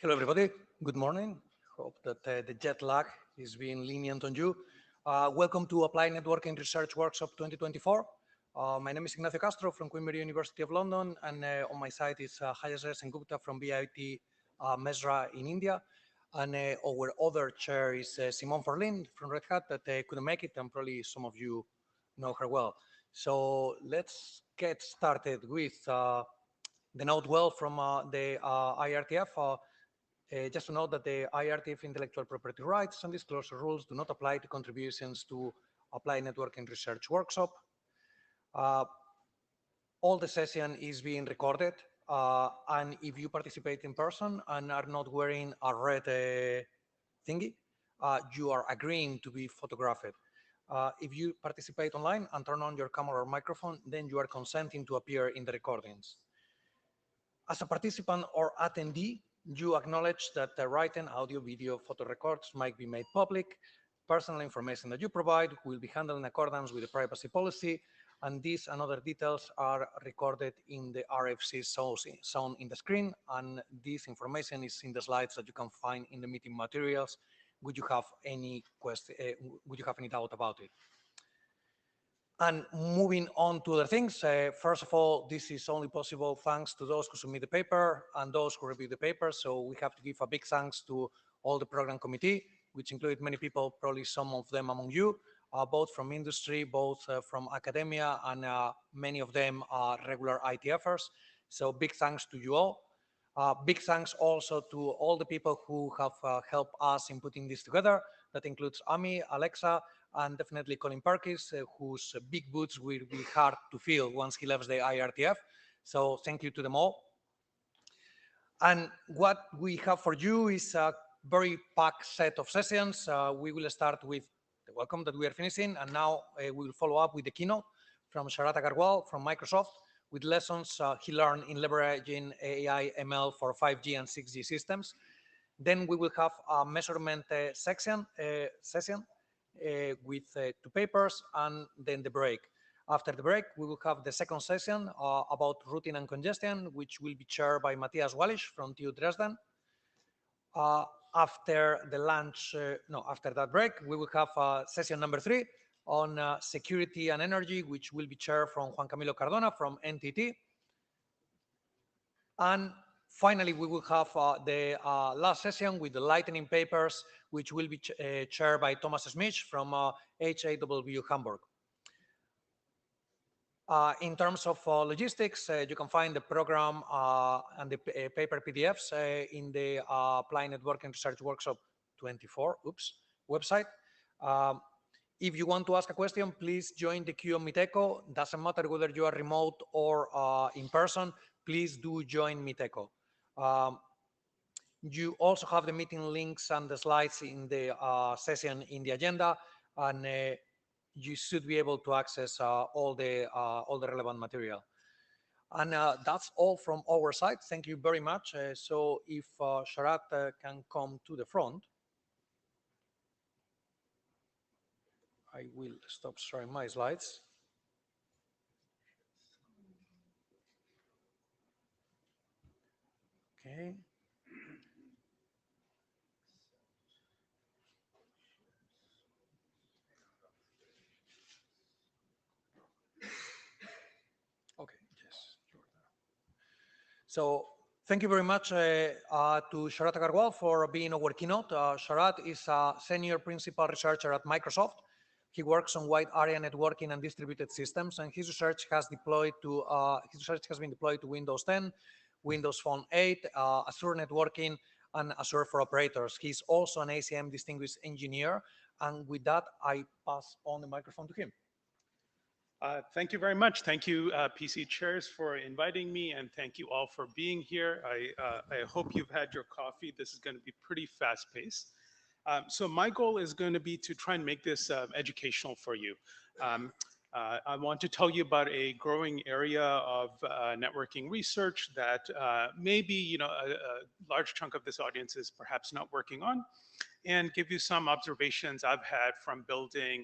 Hello, everybody. Good morning. Hope that the jet lag is being lenient on you. Welcome to Applied Networking Research Workshop 2024. My name is Ignacio Castro from Queen Mary University of London, and on my side is Hayash Sengupta from BIT Mesra in India. And our other chair is Simone Forlin from Red Hat that couldn't make it, and probably some of you know her well. So let's get started with the note well from the IRTF. Just to note that the IRTF intellectual property rights and disclosure rules do not apply to contributions to Applied Networking Research Workshop. Uh, all the session is being recorded, and if you participate in person and are not wearing a red thingy, you are agreeing to be photographed. If you participate online and turn on your camera or microphone, then you are consenting to appear in the recordings. As a participant or attendee, you acknowledge that the written audio, video, photo records might be made public. Personal information that you provide will be handled in accordance with the privacy policy, and these and other details are recorded in the RFC shown in the screen, and this information is in the slides that you can find in the meeting materials. Would you have any question? Would you have any doubt about it? And moving on to other things, first of all, this is only possible thanks to those who submit the paper and those who review the paper. So we have to give a big thanks to all the program committee, which included many people, probably some of them among you, both from industry, both from academia, and many of them are regular ITFers. So big thanks to you all. Big thanks also to all the people who have helped us in putting this together. That includes Ami, Alexa, and definitely Colin Perkins, whose big boots will be hard to fill once he leaves the IRTF. So thank you to them all. And what we have for you is a very packed set of sessions. We will start with the welcome that we are finishing, and now we will follow up with the keynote from Sharat Agarwal from Microsoft with lessons he learned in leveraging AI ML for 5G and 6G systems. Then we will have a measurement session with two papers, and then the break. After the break, we will have the second session about routing and congestion, which will be chaired by Matthias Wallisch from TU Dresden. After the lunch, after that break, we will have session number 3 on security and energy, which will be chaired from Juan Camilo Cardona from NTT. And finally, we will have the last session with the lightning papers, which will be chaired by Thomas Smith from HAW Hamburg. In terms of logistics, you can find the program and the paper PDFs in the Applied Networking Research Workshop 24 website. If you want to ask a question, please join the queue on Miteco. Doesn't matter whether you are remote or in person, please do join Miteco. You also have the meeting links and the slides in the session in the agenda, and you should be able to access all the relevant material. And that's all from our side. Thank you very much. So if Sharat can come to the front, I will stop sharing my slides. Okay. Okay, yes. So thank you very much to Sharat Agarwal for being our keynote. Sharat is a senior principal researcher at Microsoft. He works on wide area networking and distributed systems, and his research has been deployed to Windows 10, Windows Phone 8, Azure networking, and Azure for operators. He's also an ACM distinguished engineer, and with that, I pass on the microphone to him. Thank you very much. Thank you, PC chairs, for inviting me, and thank you all for being here. I hope you've had your coffee. This is going to be pretty fast-paced. So my goal is going to be to try and make this educational for you. I want to tell you about a growing area of networking research that maybe a large chunk of this audience is perhaps not working on, and give you some observations I've had from building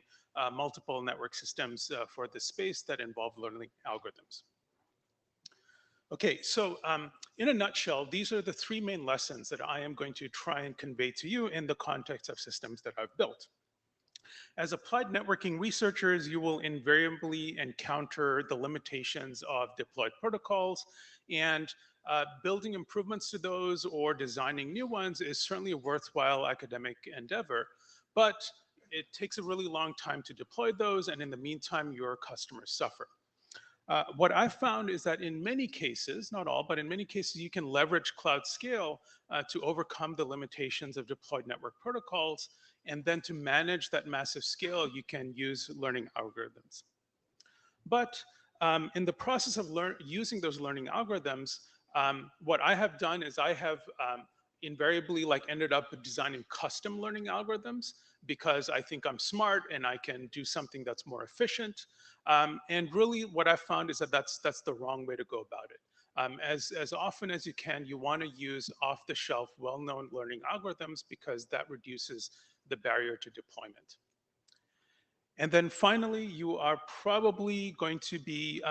multiple network systems for this space that involve learning algorithms. Okay, so in a nutshell, these are the three main lessons that I am going to try and convey to you in the context of systems that I've built. As applied networking researchers, you will invariably encounter the limitations of deployed protocols, and building improvements to those or designing new ones is certainly a worthwhile academic endeavor. But it takes a really long time to deploy those, and in the meantime, your customers suffer. What I've found is that in many cases, not all, but in many cases, you can leverage cloud scale to overcome the limitations of deployed network protocols. And then to manage that massive scale, you can use learning algorithms. But in the process of using those learning algorithms, what I have done is I have invariably ended up designing custom learning algorithms because I think I'm smart and I can do something that's more efficient. And really, what I've found is that that's the wrong way to go about it. As often as you can, you want to use off-the-shelf, well-known learning algorithms because that reduces the barrier to deployment. And then finally, you are probably going to be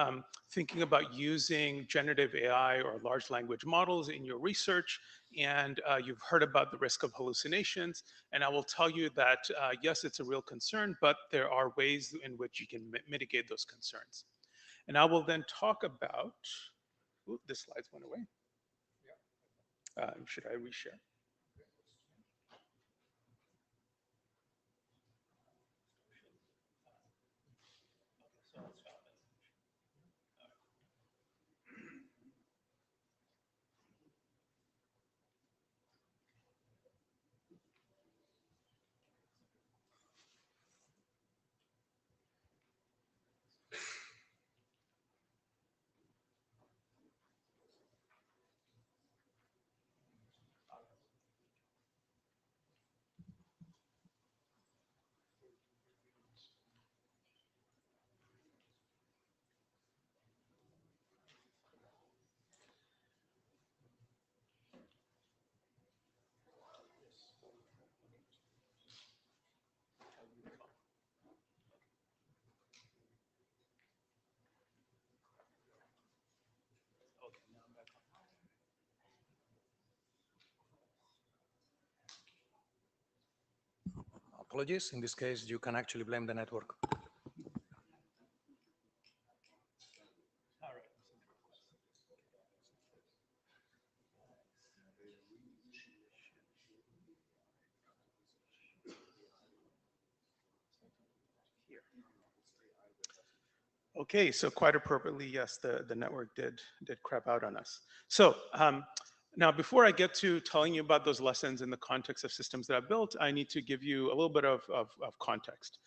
thinking about using generative AI or large language models in your research. And you've heard about the risk of hallucinations. And I will tell you that, yes, it's a real concern, but there are ways in which you can mitigate those concerns. And I will then talk about, ooh, the slides went away. Should I reshare? Apologies. In this case, you can actually blame the network. Okay, so quite appropriately, yes, the network did crap out on us. So now, before I get to telling you about those lessons in the context of systems that I've built, I need to give you a little bit of context.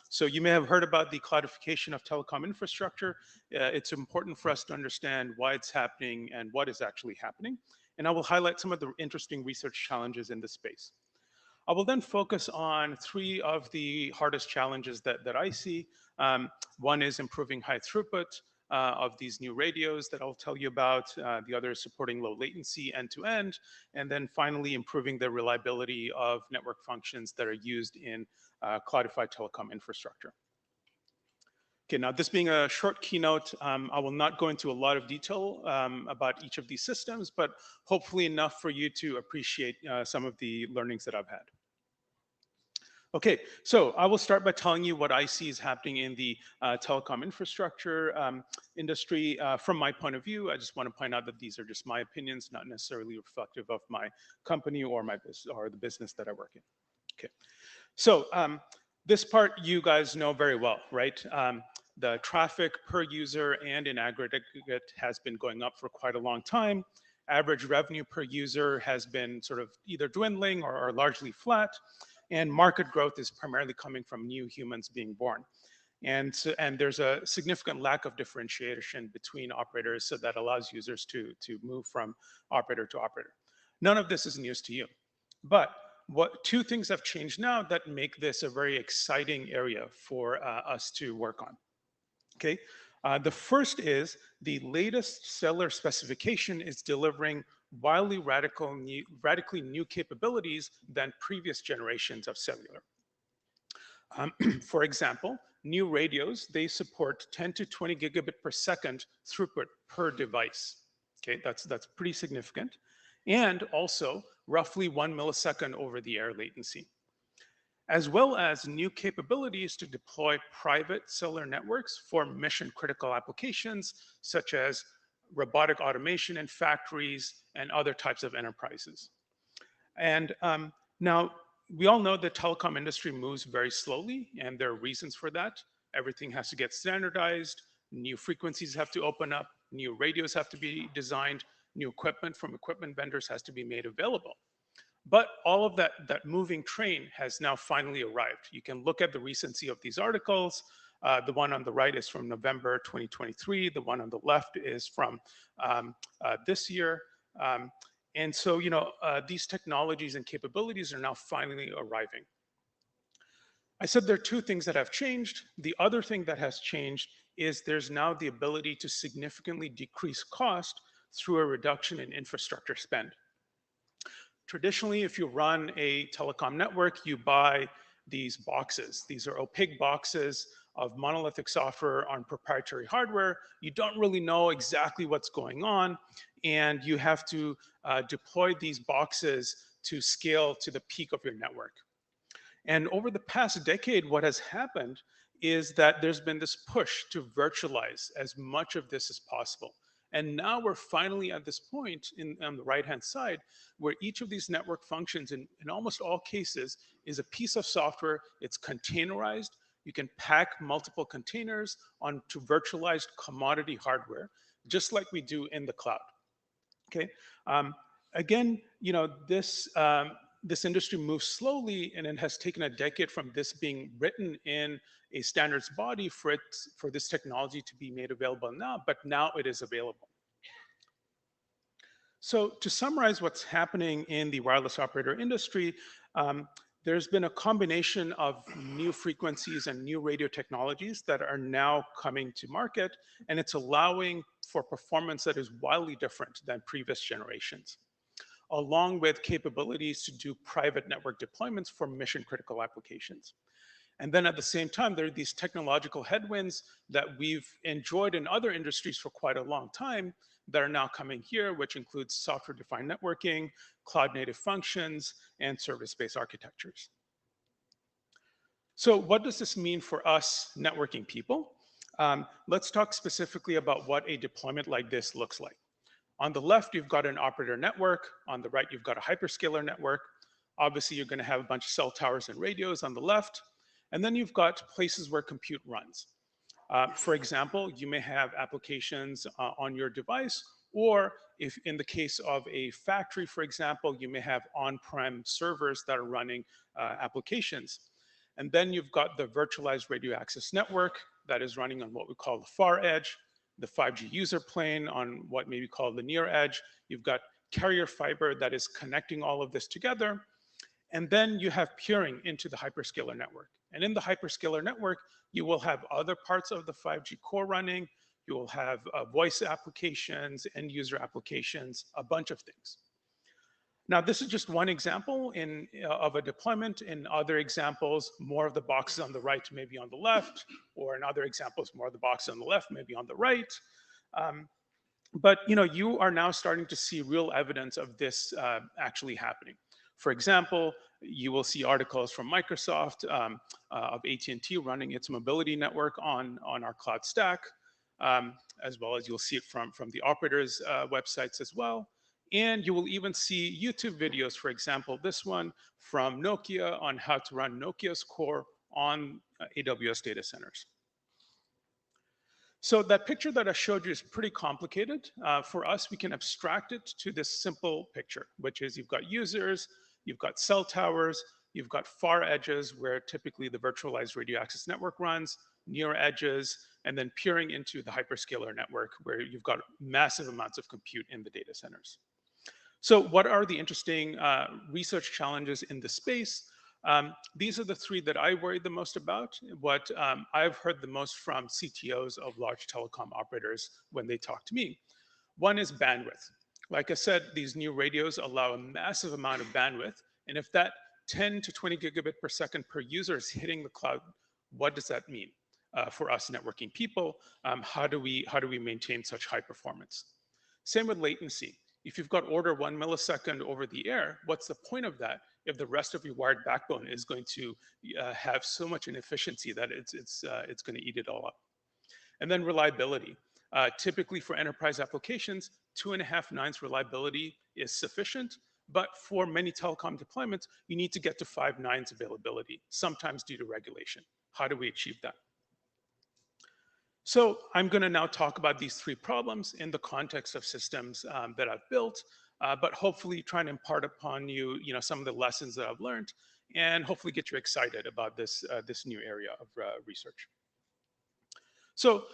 So you may have heard about the cloudification of telecom infrastructure. It's important for us to understand why it's happening and what is actually happening. And I will highlight some of the interesting research challenges in this space. I will then focus on three of the hardest challenges that I see. One is improving high throughput of these new radios that I'll tell you about. The other is supporting low latency end-to-end. And then finally, improving the reliability of network functions that are used in cloudified telecom infrastructure. Okay, now this being a short keynote, I will not go into a lot of detail about each of these systems, but hopefully enough for you to appreciate some of the learnings that I've had. Okay, so I will start by telling you what I see is happening in the telecom infrastructure industry. From my point of view, I just want to point out that these are just my opinions, not necessarily reflective of my company or the business that I work in. Okay, so this part you guys know very well, right? The traffic per user and in aggregate has been going up for quite a long time. Average revenue per user has been sort of either dwindling or largely flat. And market growth is primarily coming from new humans being born. And there's a significant lack of differentiation between operators, so that allows users to move from operator to operator. None of this is news to you. But two things have changed now that make this a very exciting area for us to work on. Okay, the first is the latest cellular specification is delivering wildly radically new capabilities than previous generations of cellular. For example, new radios, they support 10 to 20 gigabit per second throughput per device. Okay, that's pretty significant. And also roughly 1 millisecond over the air latency, as well as new capabilities to deploy private cellular networks for mission critical applications, such as robotic automation in factories and other types of enterprises. And now we all know the telecom industry moves very slowly, and there are reasons for that. Everything has to get standardized, new frequencies have to open up, new radios have to be designed, new equipment from equipment vendors has to be made available. But all of that moving train has now finally arrived. You can look at the recency of these articles. The one on the right is from November 2023. The one on the left is from this year. And so, these technologies and capabilities are now finally arriving. I said there are two things that have changed. The other thing that has changed is there's now the ability to significantly decrease cost through a reduction in infrastructure spend. Traditionally, if you run a telecom network, you buy these boxes. These are opaque boxes of monolithic software on proprietary hardware. You don't really know exactly what's going on, and you have to deploy these boxes to scale to the peak of your network. And over the past decade, what has happened is that there's been this push to virtualize as much of this as possible. And now we're finally at this point on the right-hand side where each of these network functions in almost all cases is a piece of software. It's containerized. You can pack multiple containers onto virtualized commodity hardware, just like we do in the cloud. Okay. Again, this industry moves slowly, and it has taken a decade from this being written in a standards body for this technology to be made available now, but now it is available. So to summarize what's happening in the wireless operator industry, there's been a combination of new frequencies and new radio technologies that are now coming to market, and it's allowing for performance that is wildly different than previous generations, along with capabilities to do private network deployments for mission critical applications. And then at the same time, there are these technological headwinds that we've enjoyed in other industries for quite a long time that are now coming here, which includes software-defined networking, cloud-native functions, and service-based architectures. So what does this mean for us networking people? Let's talk specifically about what a deployment like this looks like. On the left, you've got an operator network. On the right, you've got a hyperscaler network. Obviously, you're going to have a bunch of cell towers and radios on the left. And then you've got places where compute runs. For example, you may have applications on your device, or if in the case of a factory, for example, you may have on-prem servers that are running applications. And then you've got the virtualized radio access network that is running on what we call the far edge, the 5G user plane on what may be called the near edge. You've got carrier fiber that is connecting all of this together. And then you have peering into the hyperscaler network. And in the hyperscaler network, you will have other parts of the 5G core running. You will have voice applications, end user applications, a bunch of things. Now, this is just one example of a deployment. In other examples, more of the boxes on the right may be on the left, or in other examples, more of the boxes on the left may be on the right. But you are now starting to see real evidence of this actually happening. For example, you will see articles from Microsoft of AT&T running its mobility network on our cloud stack, as well as you'll see it from the operators' websites as well. And you will even see YouTube videos, for example, this one from Nokia on how to run Nokia's core on AWS data centers. So that picture that I showed you is pretty complicated. For us, we can abstract it to this simple picture, which is you've got users, you've got cell towers, you've got far edges where typically the virtualized radio access network runs, near edges, and then peering into the hyperscaler network where you've got massive amounts of compute in the data centers. So what are the interesting research challenges in this space? These are the three that I worry the most about, what I've heard the most from CTOs of large telecom operators when they talk to me. One is bandwidth. Like I said, these new radios allow a massive amount of bandwidth, and if that 10 to 20 gigabit per second per user is hitting the cloud. What does that mean for us networking people? How do we maintain such high performance? Same with latency. If you've got order 1 millisecond over the air, what's the point of that if the rest of your wired backbone is going to have so much inefficiency that it's going to eat it all up? And then reliability. Typically for enterprise applications, 2.5 nines reliability is sufficient, but for many telecom deployments, you need to get to 5 nines availability, sometimes due to regulation. How do we achieve that? So I'm going to now talk about these three problems in the context of systems that I've built, but hopefully try and impart upon you, some of the lessons that I've learned, and hopefully get you excited about this new area of research. So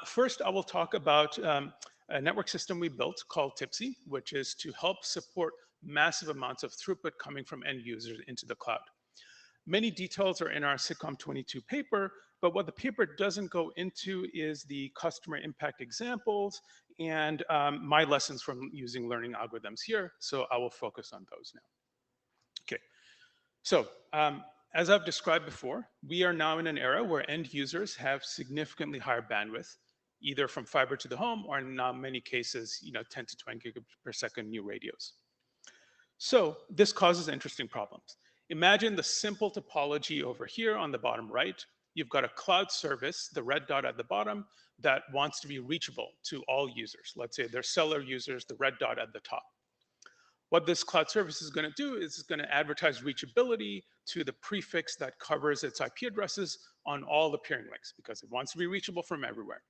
first, I will talk about a network system we built called TIPSY, which is to help support massive amounts of throughput coming from end users into the cloud. Many details are in our SIGCOMM 22 paper, but what the paper doesn't go into is the customer impact examples and my lessons from using learning algorithms here. So I will focus on those now. Okay, so as I've described before, we are now in an era where end users have significantly higher bandwidth, either from fiber to the home or in many cases, 10 to 20 gigabits per second new radios. So this causes interesting problems. Imagine the simple topology over here on the bottom right. You've got a cloud service, the red dot at the bottom, that wants to be reachable to all users. Let's say they're cellular users, the red dot at the top. What this cloud service is going to do is it's going to advertise reachability to the prefix that covers its IP addresses on all the peering links because it wants to be reachable from everywhere.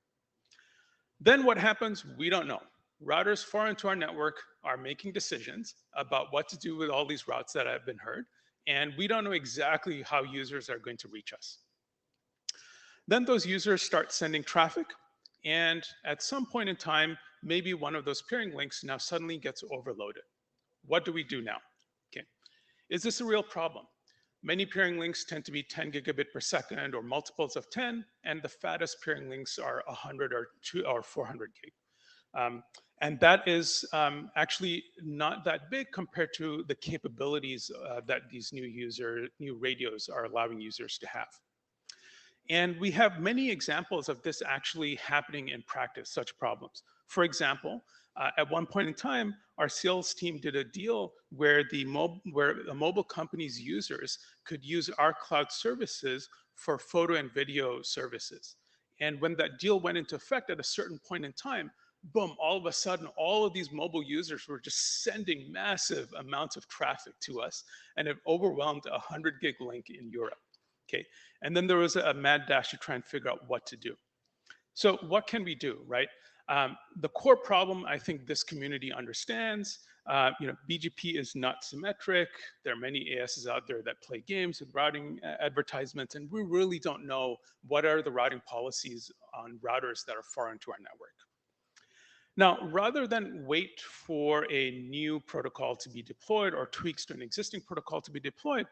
Then what happens? We don't know. Routers far into our network are making decisions about what to do with all these routes that have been heard, and we don't know exactly how users are going to reach us. Then those users start sending traffic, and at some point in time, maybe one of those peering links now suddenly gets overloaded. What do we do now? Okay, is this a real problem? Many peering links tend to be 10 gigabit per second or multiples of 10, and the fattest peering links are 100 or 400 gig. And that is actually not that big compared to the capabilities that these new radios are allowing users to have. And we have many examples of this actually happening in practice, such problems. For example, at one point in time, our sales team did a deal where the mobile company's users could use our cloud services for photo and video services. And when that deal went into effect at a certain point in time, boom, all of a sudden, all of these mobile users were just sending massive amounts of traffic to us, and it overwhelmed a 100 gig link in Europe. Okay, and then there was a mad dash to try and figure out what to do. So what can we do, right? The core problem, I think this community understands, BGP is not symmetric. There are many ASs out there that play games with routing advertisements, and we really don't know what are the routing policies on routers that are far into our network. Now, rather than wait for a new protocol to be deployed or tweaks to an existing protocol to be deployed,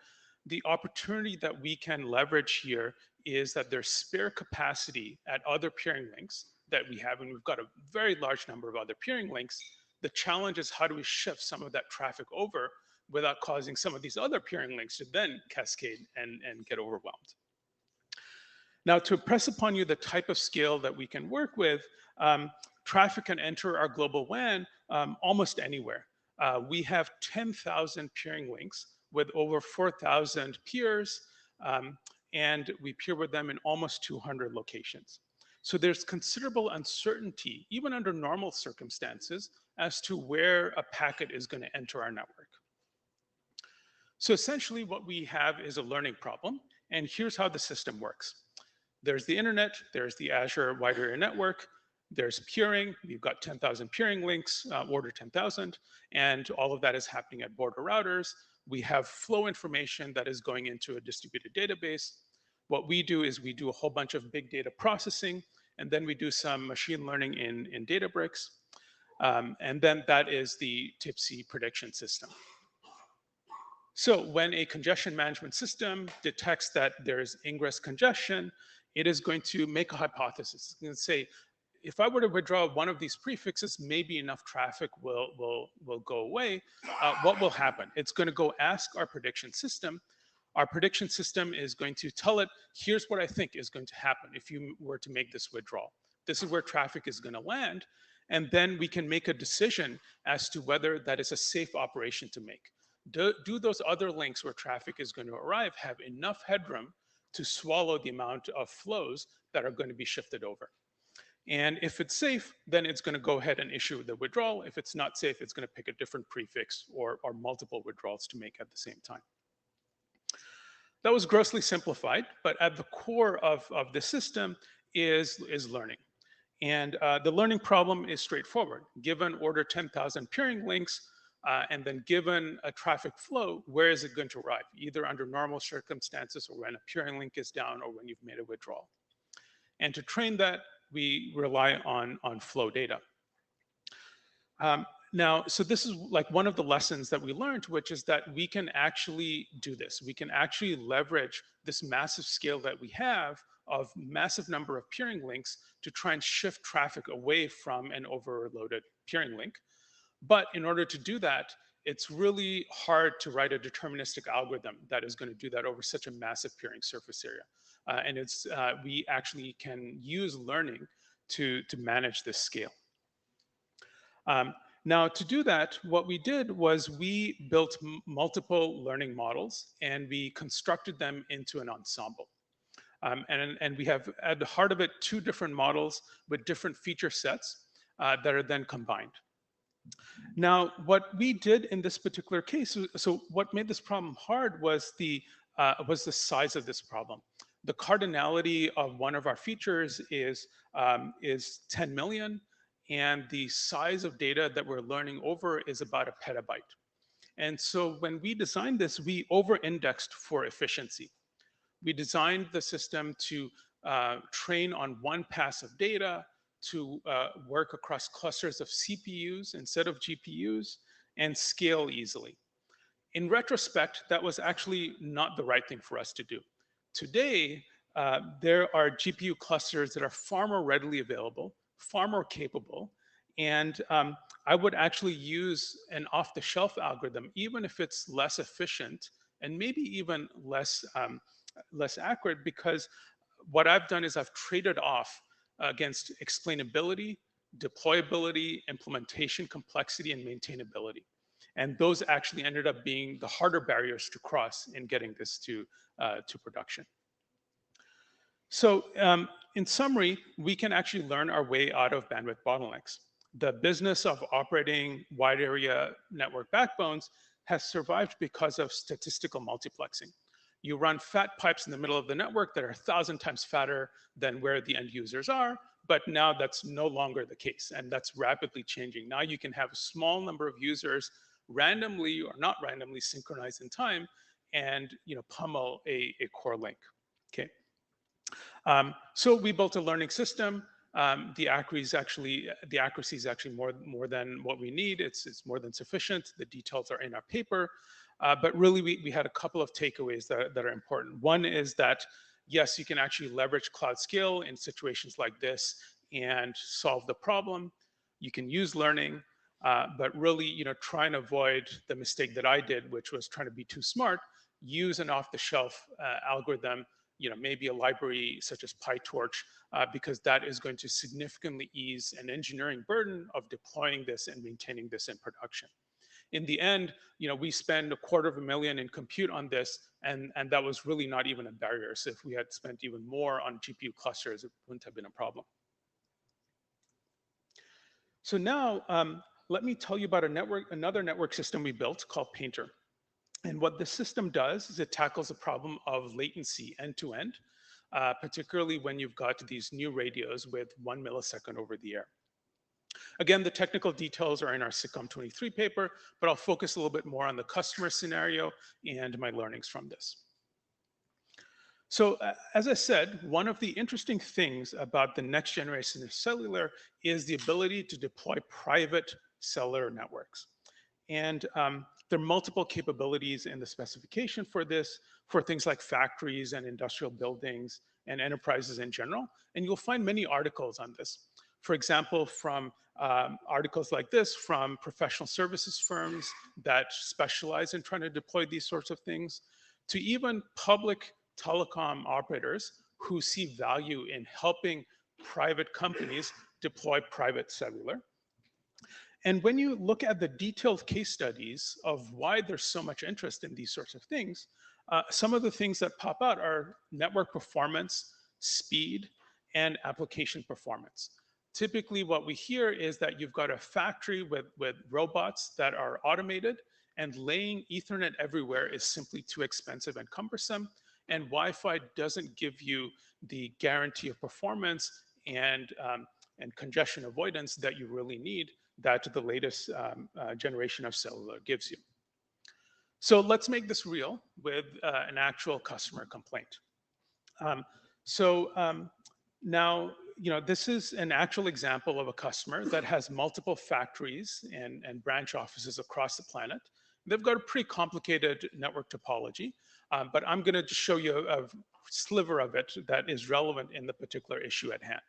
the opportunity that we can leverage here is that there's spare capacity at other peering links that we have, and we've got a very large number of other peering links. The challenge is how do we shift some of that traffic over without causing some of these other peering links to then cascade and get overwhelmed. Now, to press upon you the type of scale that we can work with, traffic can enter our global WAN almost anywhere. We have 10,000 peering links with over 4,000 peers, and we peer with them in almost 200 locations. So there's considerable uncertainty, even under normal circumstances, as to where a packet is going to enter our network. So essentially what we have is a learning problem, and here's how the system works. There's the internet, there's the Azure Wide Area Network, there's peering, we've got 10,000 peering links, order 10,000, and all of that is happening at border routers. We have flow information that is going into a distributed database. What we do is we do a whole bunch of big data processing, and then we do some machine learning in Databricks. And then that is the TIPSY prediction system. So when a congestion management system detects that there's ingress congestion, it is going to make a hypothesis. It's going to say, if I were to withdraw one of these prefixes, maybe enough traffic will go away. What will happen? It's going to go ask our prediction system, Our prediction system is going to tell it, here's what I think is going to happen if you were to make this withdrawal. This is where traffic is going to land. And then we can make a decision as to whether that is a safe operation to make. Do those other links where traffic is going to arrive have enough headroom to swallow the amount of flows that are going to be shifted over? And if it's safe, then it's going to go ahead and issue the withdrawal. If it's not safe, it's going to pick a different prefix or multiple withdrawals to make at the same time. That was grossly simplified, but at the core of the system is learning. And the learning problem is straightforward. Given order 10,000 peering links, and then given a traffic flow, where is it going to arrive? Either under normal circumstances or when a peering link is down or when you've made a withdrawal. And to train that, we rely on flow data. Now, so this is like one of the lessons that we learned, which is that we can actually do this. We can actually leverage this massive scale that we have of massive number of peering links to try and shift traffic away from an overloaded peering link. But in order to do that, it's really hard to write a deterministic algorithm that is going to do that over such a massive peering surface area. And we actually can use learning to manage this scale. Now, to do that, what we did was we built multiple learning models and we constructed them into an ensemble. And we have at the heart of it 2 different models with different feature sets that are then combined. Now, what we did in this particular case, so what made this problem hard was the size of this problem. The cardinality of one of our features is 10 million, and the size of data that we're learning over is about a petabyte. And so when we designed this, we over-indexed for efficiency. We designed the system to train on one pass of data, to work across clusters of CPUs instead of GPUs, and scale easily. In retrospect, that was actually not the right thing for us to do. Today, there are GPU clusters that are far more readily available, far more capable, and I would actually use an off-the-shelf algorithm, even if it's less efficient and maybe even less accurate, because what I've done is I've traded off against explainability, deployability, implementation complexity, and maintainability. And those actually ended up being the harder barriers to cross in getting this to production. So in summary, we can actually learn our way out of bandwidth bottlenecks. The business of operating wide area network backbones has survived because of statistical multiplexing. You run fat pipes in the middle of the network that are 1,000 times fatter than where the end users are, but now that's no longer the case, and that's rapidly changing. Now you can have a small number of users randomly or not randomly synchronized in time and pummel a core link. Okay. So we built a learning system. The accuracy is actually more than what we need. It's more than sufficient. The details are in our paper. But really, we had a couple of takeaways that are important. One is that, yes, you can actually leverage cloud scale in situations like this and solve the problem. You can use learning, but really, try and avoid the mistake that I did, which was trying to be too smart. Use an off-the-shelf algorithm, maybe a library such as PyTorch, because that is going to significantly ease an engineering burden of deploying this and maintaining this in production. In the end, we spend $250,000 in compute on this, and that was really not even a barrier. So if we had spent even more on GPU clusters, it wouldn't have been a problem. So now, let me tell you about another network system we built called Painter. And what this system does is it tackles the problem of latency end-to-end, particularly when you've got these new radios with 1 millisecond over the air. Again, the technical details are in our SICOM 23 paper, but I'll focus a little bit more on the customer scenario and my learnings from this. So as I said, one of the interesting things about the next generation of cellular is the ability to deploy private cellular networks. And there are multiple capabilities in the specification for this, for things like factories and industrial buildings and enterprises in general. And you'll find many articles on this. For example, from articles like this from professional services firms that specialize in trying to deploy these sorts of things, to even public telecom operators who see value in helping private companies deploy private cellular. And when you look at the detailed case studies of why there's so much interest in these sorts of things, some of the things that pop out are network performance, speed, and application performance. Typically, what we hear is that you've got a factory with robots that are automated, and laying Ethernet everywhere is simply too expensive and cumbersome, and Wi-Fi doesn't give you the guarantee of performance and congestion avoidance that you really need that the latest generation of cellular gives you. So let's make this real with an actual customer complaint. Now, this is an actual example of a customer that has multiple factories and branch offices across the planet. They've got a pretty complicated network topology, but I'm going to just show you a sliver of it that is relevant in the particular issue at hand.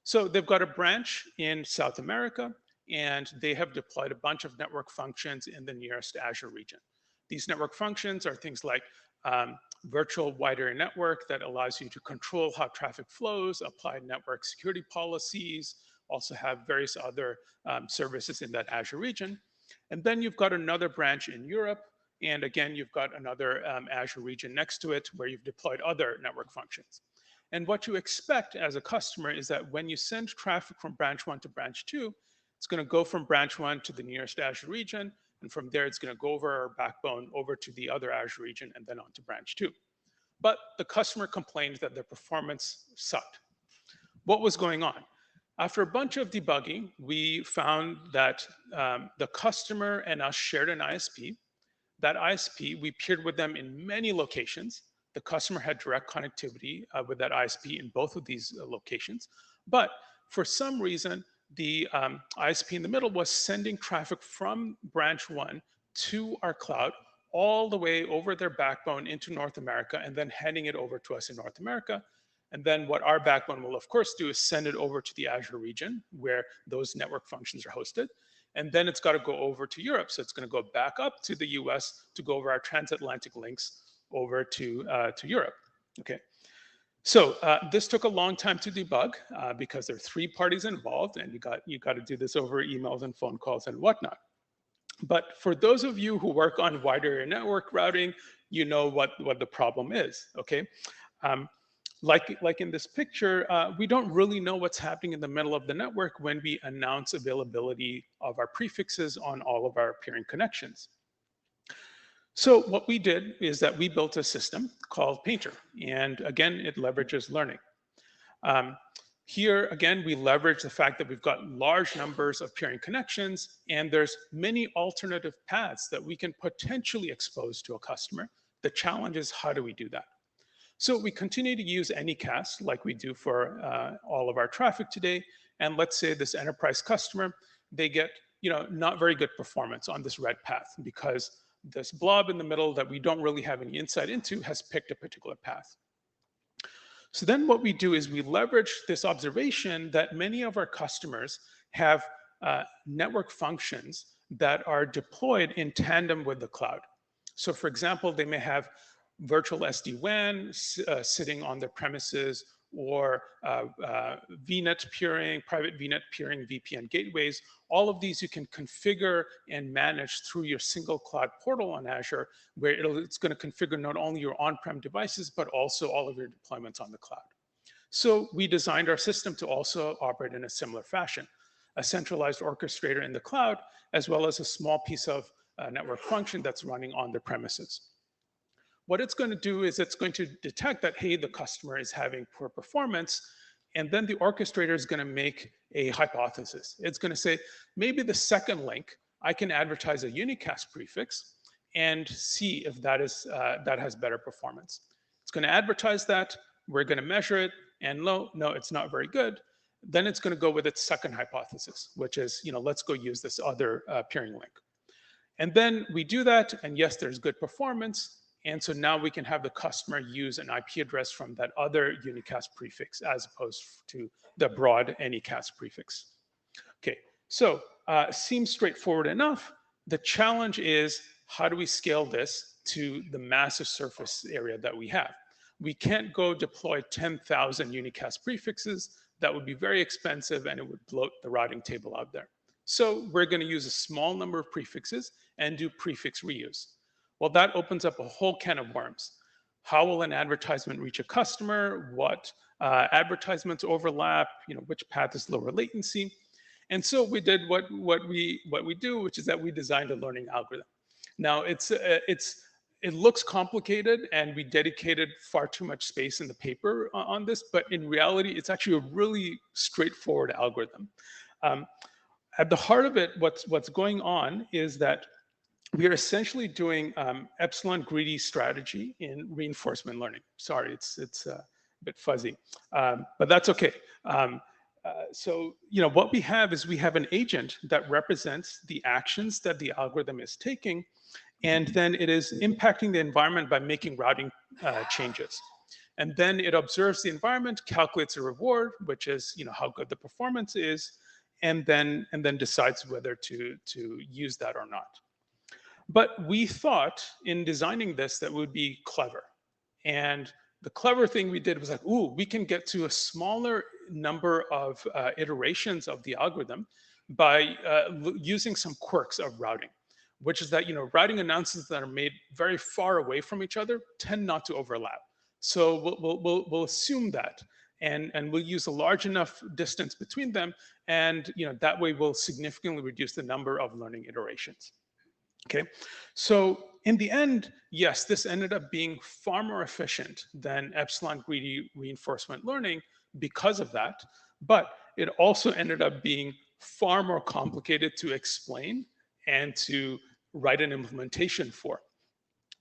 So they've got a branch in South America, and they have deployed a bunch of network functions in the nearest Azure region. These network functions are things like virtual wide area network that allows you to control how traffic flows, apply network security policies, also have various other services in that Azure region. And then you've got another branch in Europe, and again, you've got another Azure region next to it where you've deployed other network functions. And what you expect as a customer is that when you send traffic from branch 1 to branch 2, it's going to go from branch 1 to the nearest Azure region, and from there it's going to go over our backbone over to the other Azure region and then on to branch 2. But the customer complained that their performance sucked. What was going on? After a bunch of debugging, we found that the customer and us shared an ISP. That ISP, we peered with them in many locations. The customer had direct connectivity with that ISP in both of these locations. But for some reason, the ISP in the middle was sending traffic from branch 1 to our cloud all the way over their backbone into North America and then handing it over to us in North America. And then what our backbone will, of course, do is send it over to the Azure region where those network functions are hosted. And then it's got to go over to Europe. So it's going to go back up to the US to go over our transatlantic links over to Europe. Okay. So this took a long time to debug because there are 3 parties involved, and you got to do this over emails and phone calls and whatnot. But for those of you who work on wide area network routing, you know what the problem is. Okay. Like in this picture, we don't really know what's happening in the middle of the network when we announce availability of our prefixes on all of our peering connections. So what we did is that we built a system called Painter, and again, it leverages learning. Here, again, we leverage the fact that we've got large numbers of peering connections, and there's many alternative paths that we can potentially expose to a customer. The challenge is, how do we do that? So we continue to use Anycast like we do for all of our traffic today. And let's say this enterprise customer, they get not very good performance on this red path because this blob in the middle that we don't really have any insight into has picked a particular path. So then what we do is we leverage this observation that many of our customers have network functions that are deployed in tandem with the cloud. So for example, they may have virtual SD-WAN sitting on their premises, or VNet peering, private VNet peering, VPN gateways. All of these you can configure and manage through your single cloud portal on Azure, where it's going to configure not only your on-prem devices, but also all of your deployments on the cloud. So we designed our system to also operate in a similar fashion, a centralized orchestrator in the cloud, as well as a small piece of network function that's running on the premises. What it's going to do is it's going to detect that, hey, the customer is having poor performance, and then the orchestrator is going to make a hypothesis. It's going to say, maybe the second link, I can advertise a unicast prefix and see if that has better performance. It's going to advertise that, we're going to measure it, and no, it's not very good. Then it's going to go with its second hypothesis, which is, let's go use this other peering link. And then we do that, and yes, there's good performance. And so now we can have the customer use an IP address from that other unicast prefix as opposed to the broad Anycast prefix. Okay, so seems straightforward enough. The challenge is, how do we scale this to the massive surface area that we have. We can't go deploy 10,000 unicast prefixes. That would be very expensive and it would bloat the routing table out there. So we're going to use a small number of prefixes and do prefix reuse. Well, that opens up a whole can of worms. How will an advertisement reach a customer? What advertisements overlap? Which path is lower latency? And so we did what we do, which is that we designed a learning algorithm. Now it looks complicated, and we dedicated far too much space in the paper on this, but in reality, it's actually a really straightforward algorithm. At the heart of it, what's going on is that we are essentially doing epsilon greedy strategy in reinforcement learning. Sorry, it's a bit fuzzy, but that's okay. So what we have is we have an agent that represents the actions that the algorithm is taking, and then it is impacting the environment by making routing changes. And then it observes the environment, calculates a reward, which is how good the performance is, and then decides whether to use that or not. But we thought in designing this that would be clever. And the clever thing we did was like, ooh, we can get to a smaller number of iterations of the algorithm by using some quirks of routing, which is that routing announcements that are made very far away from each other tend not to overlap. So we'll assume that, and we'll use a large enough distance between them, and that way we'll significantly reduce the number of learning iterations. Okay, so in the end, yes, this ended up being far more efficient than epsilon greedy reinforcement learning because of that, but it also ended up being far more complicated to explain and to write an implementation for.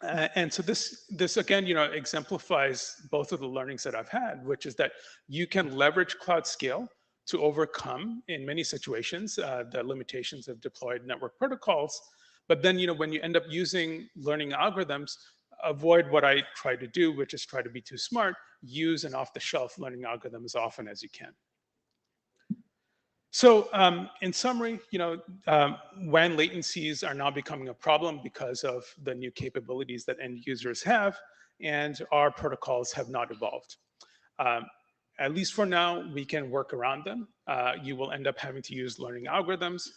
And so this again, exemplifies both of the learnings that I've had, which is that you can leverage cloud scale to overcome, in many situations, the limitations of deployed network protocols. But then, when you end up using learning algorithms, avoid what I try to do, which is try to be too smart. Use an off-the-shelf learning algorithm as often as you can. So in summary, WAN latencies are now becoming a problem because of the new capabilities that end users have, and our protocols have not evolved. At least for now, we can work around them. You will end up having to use learning algorithms.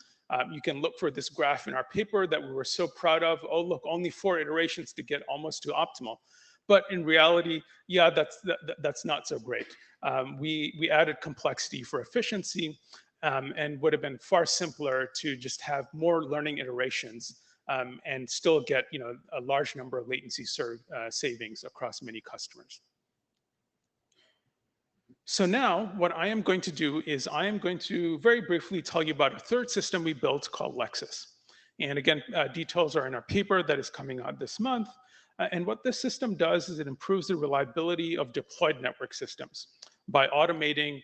You can look for this graph in our paper that we were so proud of. Oh, look, only 4 iterations to get almost to optimal. But in reality, yeah, that's not so great. We added complexity for efficiency, and would have been far simpler to just have more learning iterations and still get a large number of latency savings across many customers. So now what I am going to do is I am going to very briefly tell you about a third system we built called Lexus. And again, details are in our paper that is coming out this month. And what this system does is it improves the reliability of deployed network systems by automating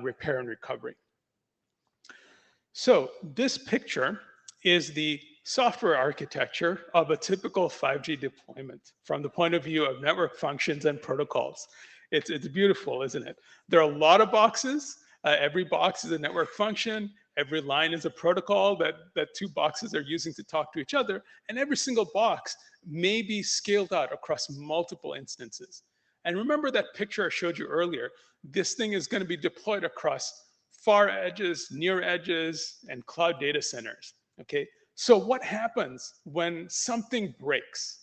repair and recovery. So this picture is the software architecture of a typical 5G deployment from the point of view of network functions and protocols. It's beautiful, isn't it? There are a lot of boxes. Every box is a network function. Every line is a protocol that 2 boxes are using to talk to each other. And every single box may be scaled out across multiple instances. And remember that picture I showed you earlier. This thing is going to be deployed across far edges, near edges, and cloud data centers. Okay, so what happens when something breaks?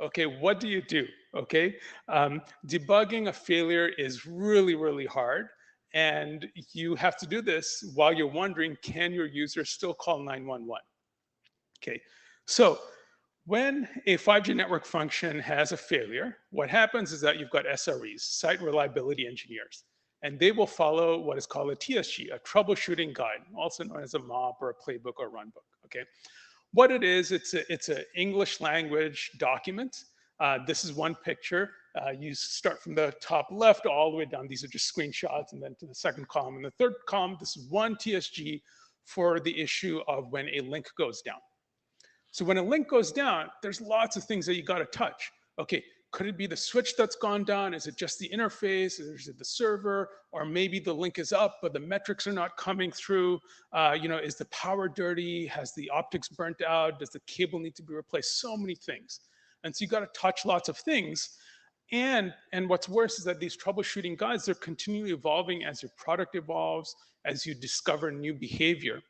Okay, what do you do? Okay, debugging a failure is really, really hard. And you have to do this while you're wondering, can your user still call 911? Okay, so when a 5G network function has a failure, what happens is that you've got SREs, site reliability engineers, and they will follow what is called a TSG, a troubleshooting guide, also known as a MOP or a playbook or runbook. Okay, what it is, it's an English language document. This is one picture. You start from the top left all the way down. These are just screenshots, and then to the second column. And the third column, this is one TSG for the issue of when a link goes down. So when a link goes down, there's lots of things that you got to touch. Okay, could it be the switch that's gone down? Is it just the interface? Is it the server? Or maybe the link is up, but the metrics are not coming through. Is the power dirty? Has the optics burnt out? Does the cable need to be replaced? So many things. And so you got to touch lots of things. And what's worse is that these troubleshooting guides, they're continually evolving as your product evolves, as you discover new behavior.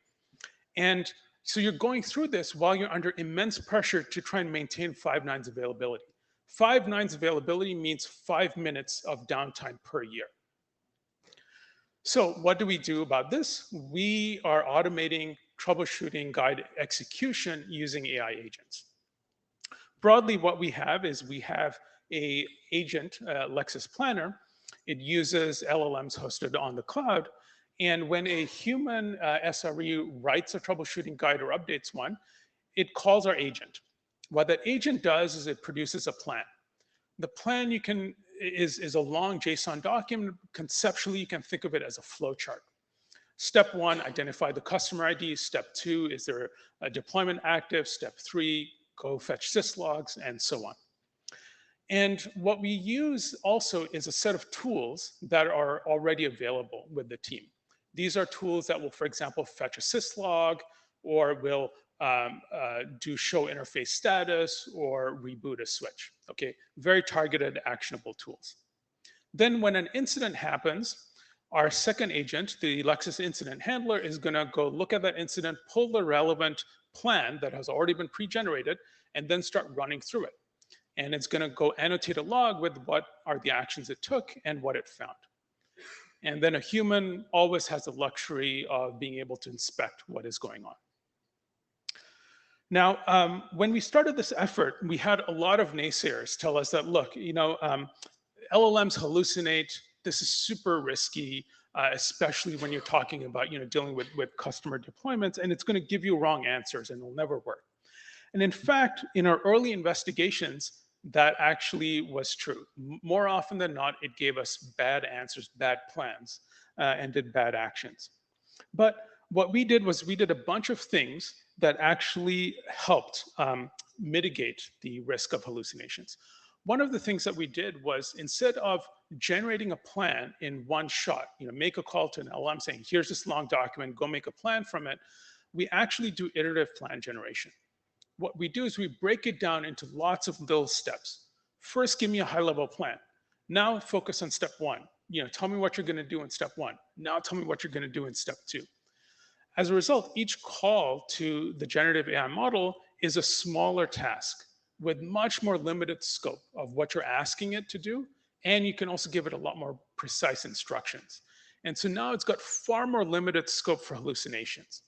And so you're going through this while you're under immense pressure to try and maintain 5 nines availability. 5 nines availability means 5 minutes of downtime per year. So what do we do about this? We are automating troubleshooting guide execution using AI agents. Broadly, what we have is we have a agent, Lexis Planner. It uses LLMs hosted on the cloud. And when a human SRE writes a troubleshooting guide or updates one, it calls our agent. What that agent does is it produces a plan. The plan is a long JSON document. Conceptually, you can think of it as a flow chart. Step 1, identify the customer ID. Step 2, is there a deployment active? Step 3, go fetch syslogs, and so on. And what we use also is a set of tools that are already available with the team. These are tools that will, for example, fetch a syslog, or will do show interface status, or reboot a switch. Okay, very targeted, actionable tools. Then when an incident happens, our second agent, the Lexis incident handler, is going to go look at that incident, pull the relevant plan that has already been pre-generated, and then start running through it. And it's going to go annotate a log with what are the actions it took and what it found. And then a human always has the luxury of being able to inspect what is going on. Now, when we started this effort, we had a lot of naysayers tell us that, look, LLMs hallucinate. This is super risky, especially when you're talking about dealing with customer deployments, and it's going to give you wrong answers and it'll never work. And in fact, in our early investigations, that actually was true. More often than not, it gave us bad answers, bad plans, and did bad actions. But what we did was we did a bunch of things that actually helped mitigate the risk of hallucinations. One of the things that we did was, instead of generating a plan in one shot, make a call to an LLM saying, here's this long document, go make a plan from it, we actually do iterative plan generation. What we do is we break it down into lots of little steps. First, give me a high-level plan. Now focus on step 1. Tell me what you're going to do in step 1. Now tell me what you're going to do in step 2. As a result, each call to the generative AI model is a smaller task with much more limited scope of what you're asking it to do, and you can also give it a lot more precise instructions. And so now it's got far more limited scope for hallucinations.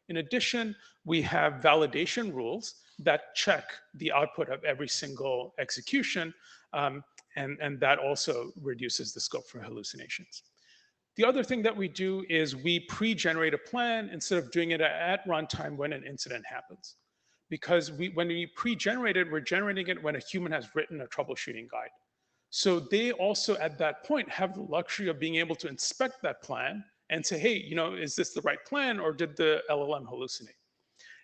In addition, we have validation rules that check the output of every single execution, and that also reduces the scope for hallucinations. The other thing that we do is we pre-generate a plan instead of doing it at runtime when an incident happens. Because when we pre-generate it, we're generating it when a human has written a troubleshooting guide. So they also, at that point, have the luxury of being able to inspect that plan and say, hey, is this the right plan, or did the LLM hallucinate?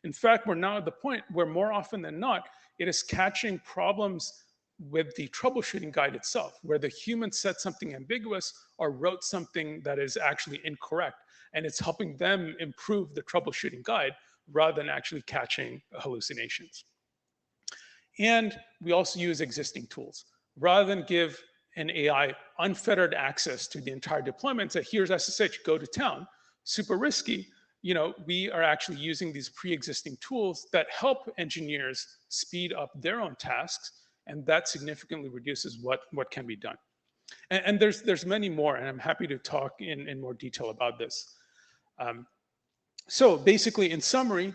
In fact, we're now at the point where more often than not, it is catching problems with the troubleshooting guide itself, where the human said something ambiguous or wrote something that is actually incorrect, and it's helping them improve the troubleshooting guide rather than actually catching hallucinations. And we also use existing tools. Rather than give an AI unfettered access to the entire deployment, say, here's SSH, go to town, super risky, we are actually using these pre-existing tools that help engineers speed up their own tasks, and that significantly reduces what can be done. And there's many more, and I'm happy to talk in more detail about this. So basically, in summary,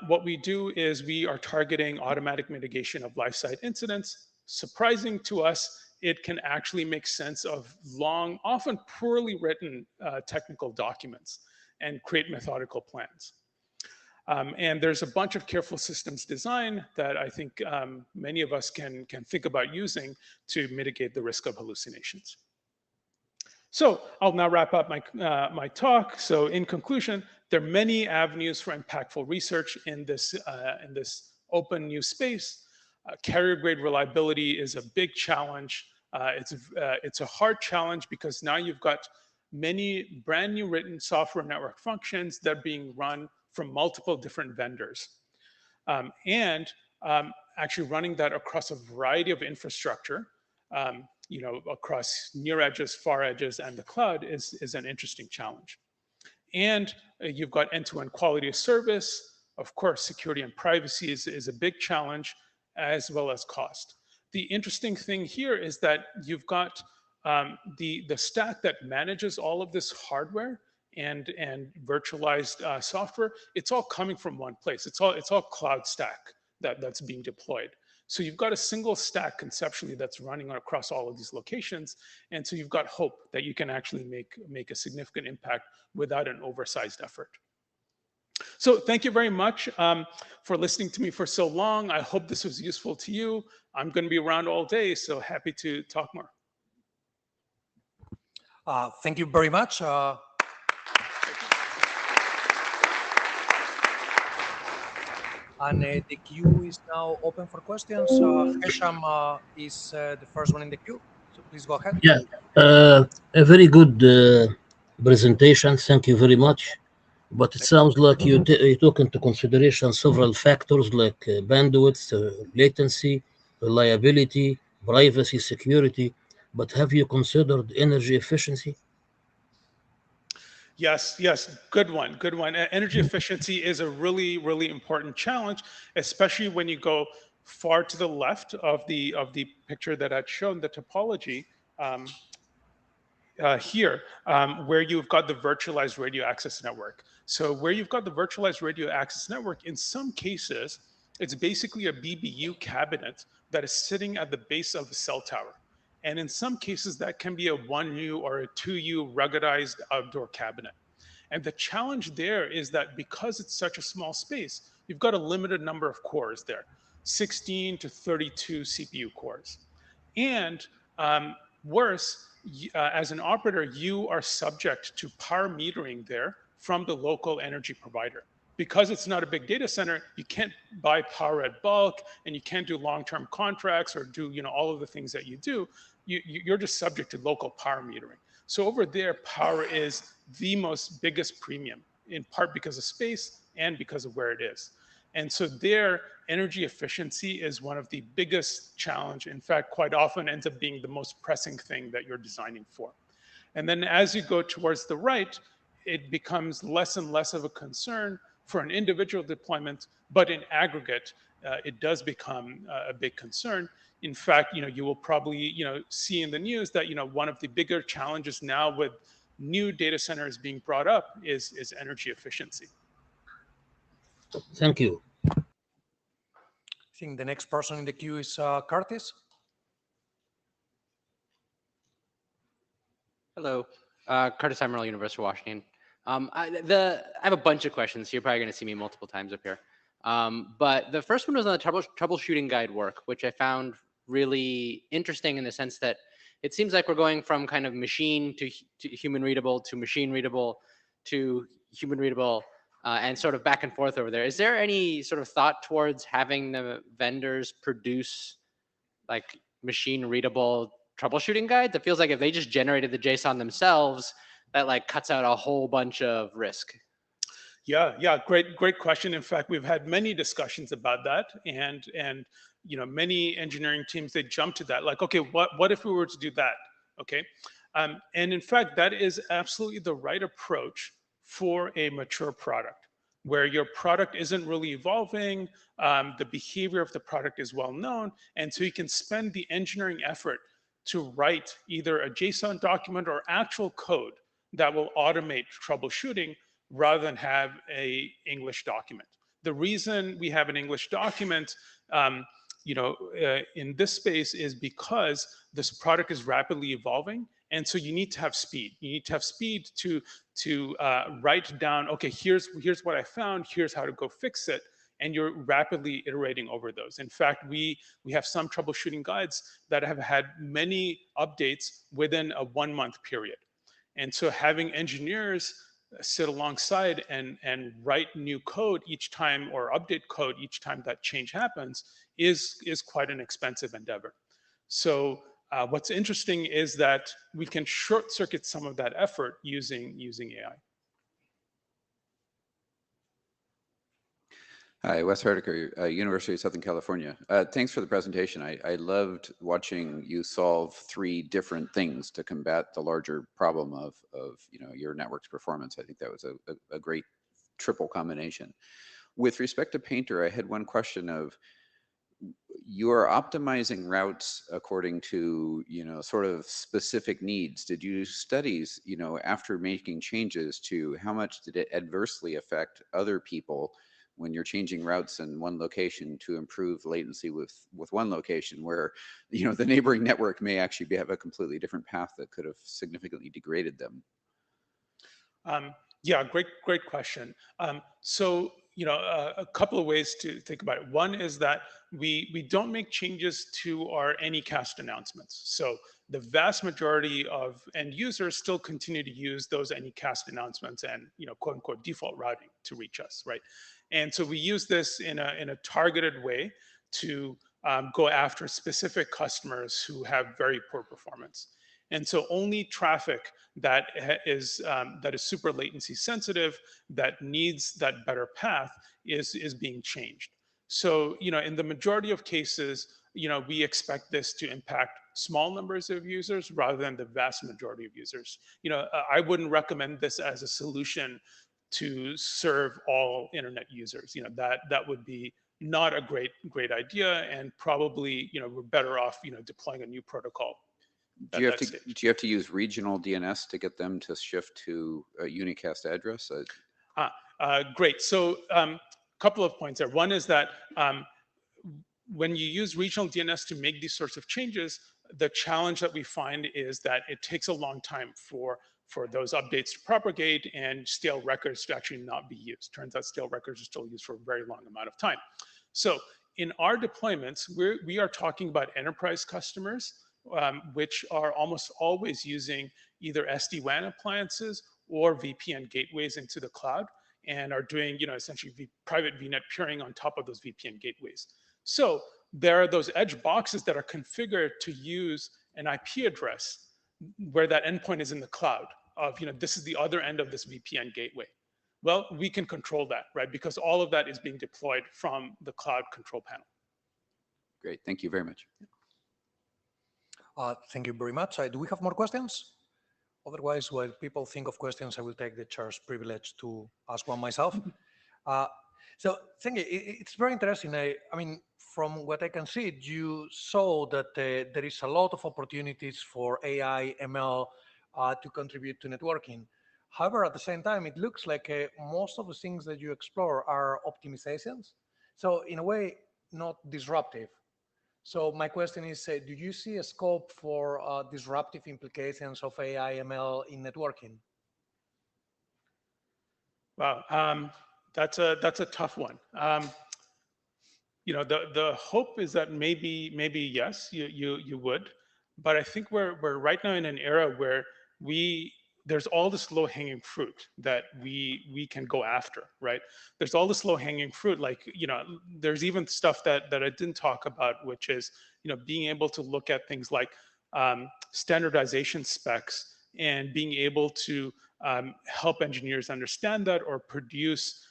what we do is we are targeting automatic mitigation of life-side incidents. Surprising to us, it can actually make sense of long, often poorly written technical documents and create methodical plans. And there's a bunch of careful systems design that I think many of us can think about using to mitigate the risk of hallucinations. So I'll now wrap up my talk. So in conclusion, there are many avenues for impactful research in this open new space. Carrier grade reliability is a big challenge. It's a hard challenge because now you've got many brand new written software network functions that are being run from multiple different vendors. actually running that across a variety of infrastructure, across near edges, far edges, and the cloud is an interesting challenge. And you've got end-to-end quality of service. Of course, security and privacy is a big challenge, as well as cost. The interesting thing here is that you've got the stack that manages all of this hardware and virtualized software. It's all coming from one place. It's all cloud stack that's being deployed. So you've got a single stack conceptually that's running across all of these locations. And so you've got hope that you can actually make a significant impact without an oversized effort. So thank you very much for listening to me for so long. I hope this was useful to you. I'm going to be around all day, so happy to talk more. Thank you very much. And the queue is now open for questions. Hesham is the first one in the queue, so please go ahead. Yeah, a very good presentation. Thank you very much. But it sounds like you took into consideration several factors like bandwidth, latency, reliability, privacy, security. But have you considered energy efficiency? Yes, good one. Energy efficiency is a really, really important challenge, especially when you go far to the left of the picture that I'd shown, the topology here, where you've got the virtualized radio access network. So where you've got the virtualized radio access network, in some cases, it's basically a BBU cabinet that is sitting at the base of a cell tower. And in some cases, that can be a 1U or a 2U ruggedized outdoor cabinet. And the challenge there is that because it's such a small space, you've got a limited number of cores there, 16 to 32 CPU cores. And worse, as an operator, you are subject to power metering there from the local energy provider. Because it's not a big data center, you can't buy power at bulk, and you can't do long-term contracts or do all of the things that you do. You're just subject to local power metering. So over there, power is the most biggest premium, in part because of space and because of where it is. And so there, energy efficiency is one of the biggest challenge. In fact, quite often ends up being the most pressing thing that you're designing for. And then as you go towards the right, it becomes less and less of a concern for an individual deployment, but in aggregate, it does become a big concern. In fact, you will probably see in the news that one of the bigger challenges now with new data centers being brought up is energy efficiency. Thank you. I think the next person in the queue is Curtis. Hello, Curtis Emerald, University of Washington. I have a bunch of questions. You're probably going to see me multiple times up here. But the first one was on the troubleshooting guide work, which I found really interesting in the sense that it seems like we're going from kind of machine to human readable to machine readable to human readable and sort of back and forth over there. Is there any sort of thought towards having the vendors produce like machine readable troubleshooting guides? It feels like if they just generated the JSON themselves, that like cuts out a whole bunch of risk. Yeah, great question. In fact, we've had many discussions about that, and many engineering teams, they jump to that, like, okay, what if we were to do that? Okay, and in fact, that is absolutely the right approach for a mature product, where your product isn't really evolving, the behavior of the product is well known, and so you can spend the engineering effort to write either a JSON document or actual code that will automate troubleshooting rather than have a English document. The reason we have an English document, in this space is because this product is rapidly evolving, and so you need to have speed. You need to have speed to write down, okay, here's what I found, here's how to go fix it, and you're rapidly iterating over those. In fact, we have some troubleshooting guides that have had many updates within a 1-month period. And so having engineers sit alongside and write new code each time or update code each time that change happens is quite an expensive endeavor. So what's interesting is that we can short circuit some of that effort using AI. Hi, Wes Hardiker, University of Southern California. Thanks for the presentation. I loved watching you solve three different things to combat the larger problem of your network's performance. I think that was a great triple combination. With respect to Painter, I had one question of, you are optimizing routes according to, sort of specific needs. Did you do studies, after making changes, to how much did it adversely affect other people when you're changing routes in one location to improve latency with one location where, the neighboring network may actually have a completely different path that could have significantly degraded them? Yeah, great question. So, a couple of ways to think about it. One is that we don't make changes to our Anycast announcements. So the vast majority of end users still continue to use those Anycast announcements and, quote unquote default routing to reach us, right? And so we use this in a targeted way to go after specific customers who have very poor performance. And so only traffic that that is super latency sensitive, that needs that better path, is being changed. So, in the majority of cases, we expect this to impact small numbers of users rather than the vast majority of users. I wouldn't recommend this as a solution to serve all internet users. That would be not a great idea, and probably, we're better off, deploying a new protocol. Do you have to use regional DNS to get them to shift to a unicast address? Great. So, couple of points there. One is that when you use regional DNS to make these sorts of changes, the challenge that we find is that it takes a long time for those updates to propagate and stale records to actually not be used. Turns out stale records are still used for a very long amount of time. So in our deployments, we are talking about enterprise customers, which are almost always using either SD-WAN appliances or VPN gateways into the cloud, and are doing, essentially private VNet peering on top of those VPN gateways. So there are those edge boxes that are configured to use an IP address where that endpoint is in the cloud of, this is the other end of this VPN gateway. Well, we can control that, right? Because all of that is being deployed from the cloud control panel. Great, thank you very much. Thank you very much. Do we have more questions? Otherwise, while people think of questions, I will take the chair's privilege to ask one myself. So thank you. It's very interesting. I mean, from what I can see, you saw that there is a lot of opportunities for AI, ML to contribute to networking. However, at the same time, it looks like most of the things that you explore are optimizations. So in a way, not disruptive. So my question is, do you see a scope for disruptive implications of AI, ML in networking? Wow, that's a tough one. The hope is that maybe yes, you would, but I think we're right now in an era where there's all this low hanging fruit that we can go after, right? There's all this low hanging fruit, like, there's even stuff that I didn't talk about, which is, being able to look at things like standardization specs and being able to help engineers understand that, or produce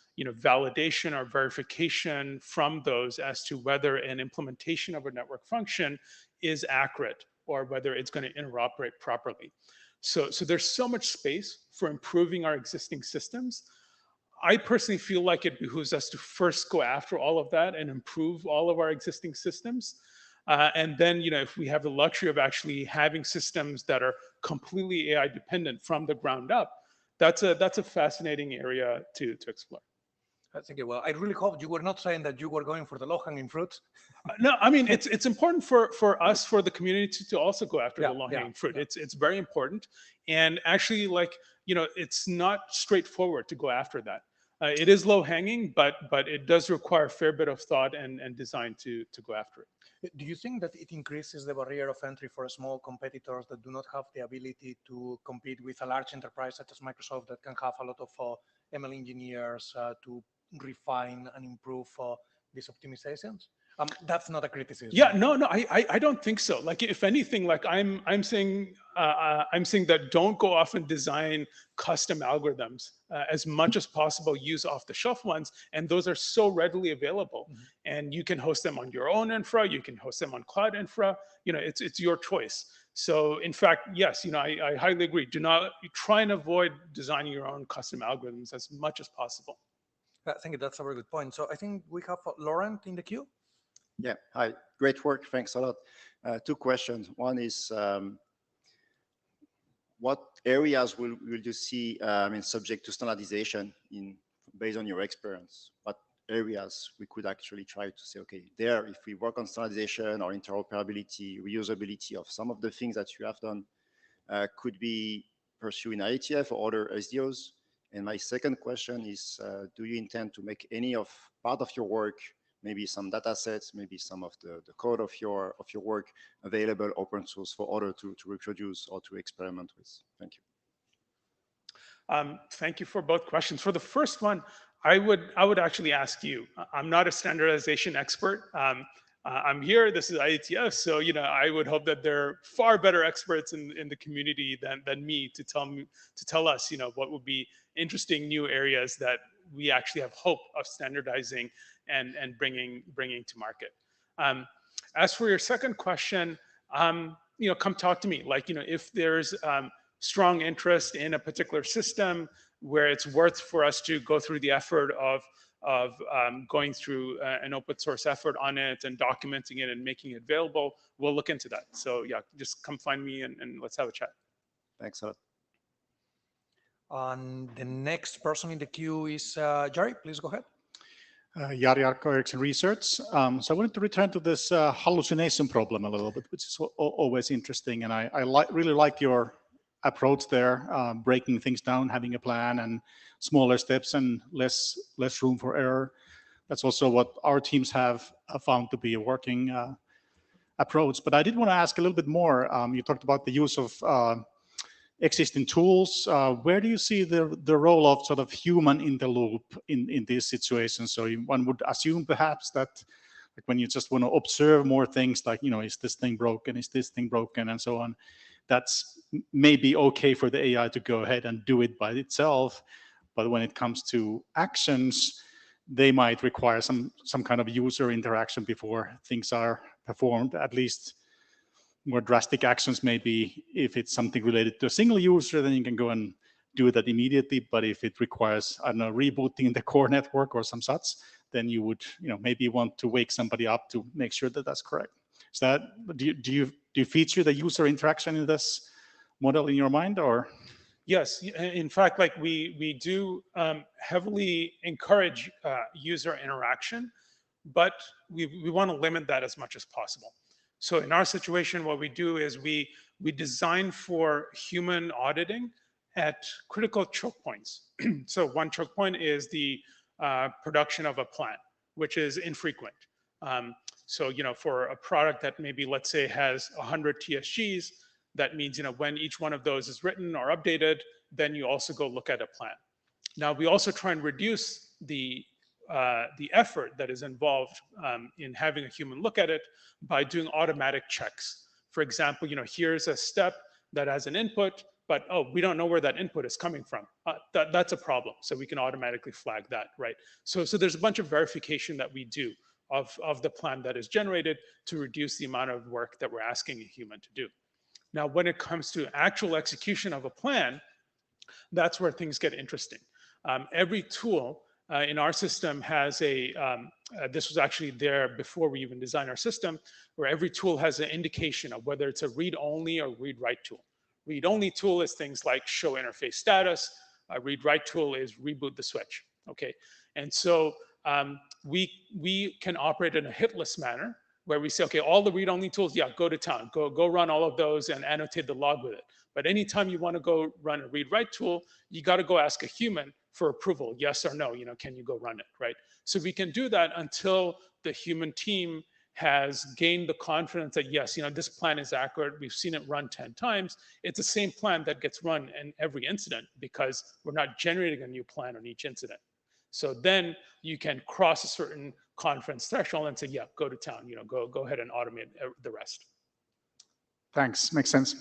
validation or verification from those as to whether an implementation of a network function is accurate or whether it's going to interoperate properly. So there's so much space for improving our existing systems. I personally feel like it behooves us to first go after all of that and improve all of our existing systems. And then, if we have the luxury of actually having systems that are completely AI dependent from the ground up, that's a fascinating area to explore. Thank you. Well, I really hope you were not saying that you were going for the low-hanging fruits. No, I mean, it's important for us, for the community, to also go after the low-hanging fruit. Yeah. It's very important, and actually, it's not straightforward to go after that. It is low-hanging, but it does require a fair bit of thought and design to go after it. Do you think that it increases the barrier of entry for small competitors that do not have the ability to compete with a large enterprise such as Microsoft that can have a lot of ML engineers to refine and improve these optimizations? That's not a criticism. Yeah, no, I don't think so. Like, if anything, like I'm saying that don't go off and design custom algorithms. As much as possible, use off-the-shelf ones, and those are so readily available. And you can host them on your own infra. You can host them on cloud infra. It's your choice. So, in fact, yes, I highly agree. Do not try and avoid designing your own custom algorithms as much as possible. I think that's a very good point. So I think we have Laurent in the queue. Yeah, hi, great work, thanks a lot. Two questions. One is, what areas will you see, subject to standardization based on your experience? What areas we could actually try to say, okay, there, if we work on standardization or interoperability, reusability of some of the things that you have done, could be pursued in IETF or other SDOs? And my second question is, do you intend to make any of part of your work, maybe some data sets, maybe some of the code of your work available open source for others to reproduce or to experiment with? Thank you. Thank you for both questions. For the first one, I would actually ask you. I'm not a standardization expert. I'm here. This is IETF, so I would hope that there are far better experts in the community than me to tell us what would be interesting new areas that we actually have hope of standardizing and bringing to market. As for your second question, come talk to me. Like, if there's strong interest in a particular system where it's worth for us to go through the effort of going through an open source effort on it and documenting it and making it available, we'll look into that. So yeah, just come find me and let's have a chat. Thanks a lot. And the next person in the queue is Jerry. Please go ahead. Jari Arko, Ericsson Research. So I wanted to return to this hallucination problem a little bit, which is always interesting. And I really like your approach there, breaking things down, having a plan and smaller steps and less room for error. That's also what our teams have found to be a working approach. But I did want to ask a little bit more. You talked about the use of existing tools. Where do you see the role of sort of human in the loop in these situations? So one would assume perhaps that, like, when you just want to observe more things, like, is this thing broken? Is this thing broken? And so on. That's maybe okay for the AI to go ahead and do it by itself. But when it comes to actions, they might require some kind of user interaction before things are performed. At least more drastic actions, maybe if it's something related to a single user, then you can go and do that immediately. But if it requires, I don't know, rebooting the core network or some such, then you would, maybe want to wake somebody up to make sure that that's correct. Is that, do you feature the user interaction in this model in your mind, or? Yes, in fact, like we do heavily encourage user interaction, but we want to limit that as much as possible. So in our situation, what we do is we design for human auditing at critical choke points. So one choke point is the production of a plan, which is infrequent. So, for a product that maybe, let's say, has 100 TSGs, that means, when each one of those is written or updated, then you also go look at a plan. Now, we also try and reduce the effort that is involved in having a human look at it by doing automatic checks. For example, here's a step that has an input, but we don't know where that input is coming from. That's a problem. So we can automatically flag that, right? So there's a bunch of verification that we do of the plan that is generated to reduce the amount of work that we're asking a human to do. Now, when it comes to actual execution of a plan, that's where things get interesting. Every tool in our system has this was actually there before we even designed our system, where every tool has an indication of whether it's a read-only or read-write tool. Read-only tool is things like show interface status. A read-write tool is reboot the switch, okay? And so we can operate in a hitless manner where we say, okay, all the read-only tools, yeah, go to town, go run all of those and annotate the log with it. But anytime you want to go run a read-write tool, you got to go ask a human for approval, yes or no, can you go run it, right? So we can do that until the human team has gained the confidence that, yes, this plan is accurate. We've seen it run 10 times. It's the same plan that gets run in every incident because we're not generating a new plan on each incident. So then you can cross a certain conference threshold and say, yeah, go to town, go ahead and automate the rest. Thanks. Makes sense.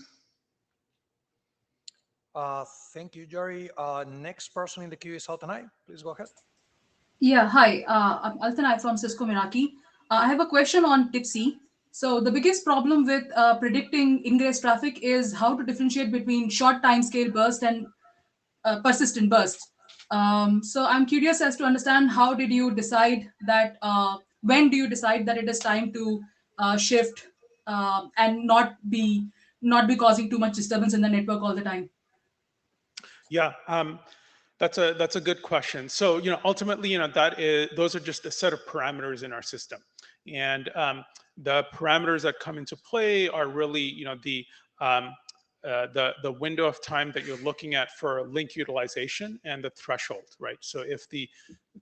Thank you, Jerry. Next person in the queue is Altanai. Please go ahead. Yeah, hi. I'm Altanai from Cisco Meraki. I have a question on Tipsy. So the biggest problem with predicting ingress traffic is how to differentiate between short timescale burst and persistent burst. So I'm curious as to understand how did you decide that, when do you decide that it is time to shift and not be causing too much disturbance in the network all the time? Yeah, that's a good question. So ultimately, those are just a set of parameters in our system, and the parameters that come into play are really the window of time that you're looking at for link utilization and the threshold, right? So if the